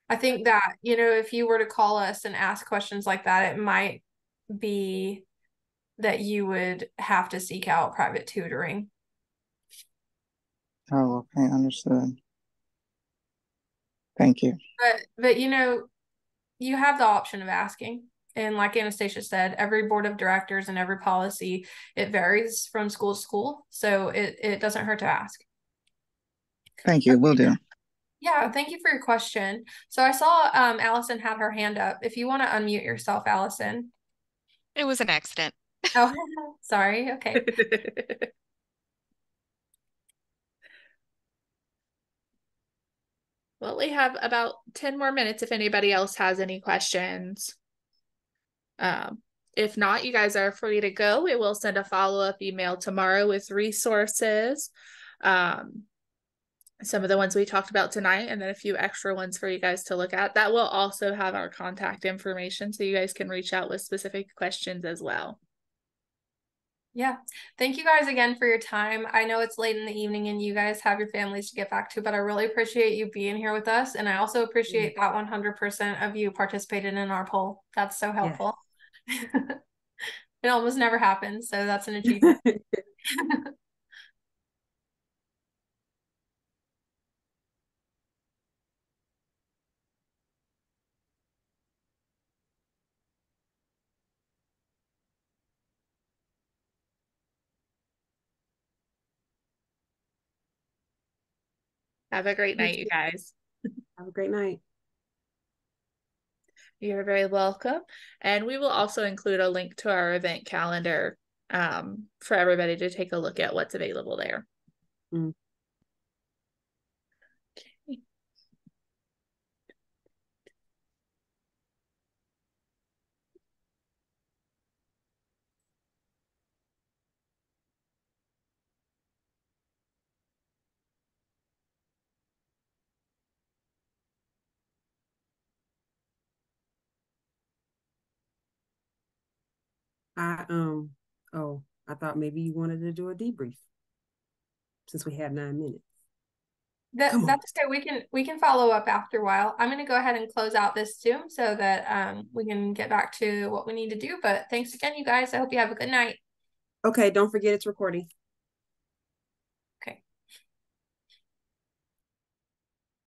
I think that, if you were to call us and ask questions like that, it might be that you would have to seek out private tutoring. Oh, okay, understood. Thank you. But you have the option of asking. And like Anastasia said, every board of directors and every policy, it varies from school to school. So it doesn't hurt to ask. Thank you, will do. Yeah, thank you for your question. So I saw Allison had her hand up. If you want to unmute yourself, Allison. It was an accident. Oh, sorry. Okay. Well, we have about 10 more minutes if anybody else has any questions. If not, you guys are free to go. We will send a follow-up email tomorrow with resources. some of the ones we talked about tonight, and then a few extra ones for you guys to look at. That will also have our contact information, so you guys can reach out with specific questions as well. Yeah. Thank you guys again for your time. I know it's late in the evening and you guys have your families to get back to, but I really appreciate you being here with us. And I also appreciate that 100% of you participated in our poll. That's so helpful. Yeah. It almost never happens, so that's an achievement. Have a great night, you guys. Have a great night. You're very welcome. And we will also include a link to our event calendar for everybody to take a look at what's available there. Mm. Okay. I thought maybe you wanted to do a debrief since we have 9 minutes. That's okay. We can follow up after a while. I'm gonna go ahead and close out this Zoom so that we can get back to what we need to do. But thanks again, you guys. I hope you have a good night. Okay, don't forget it's recording.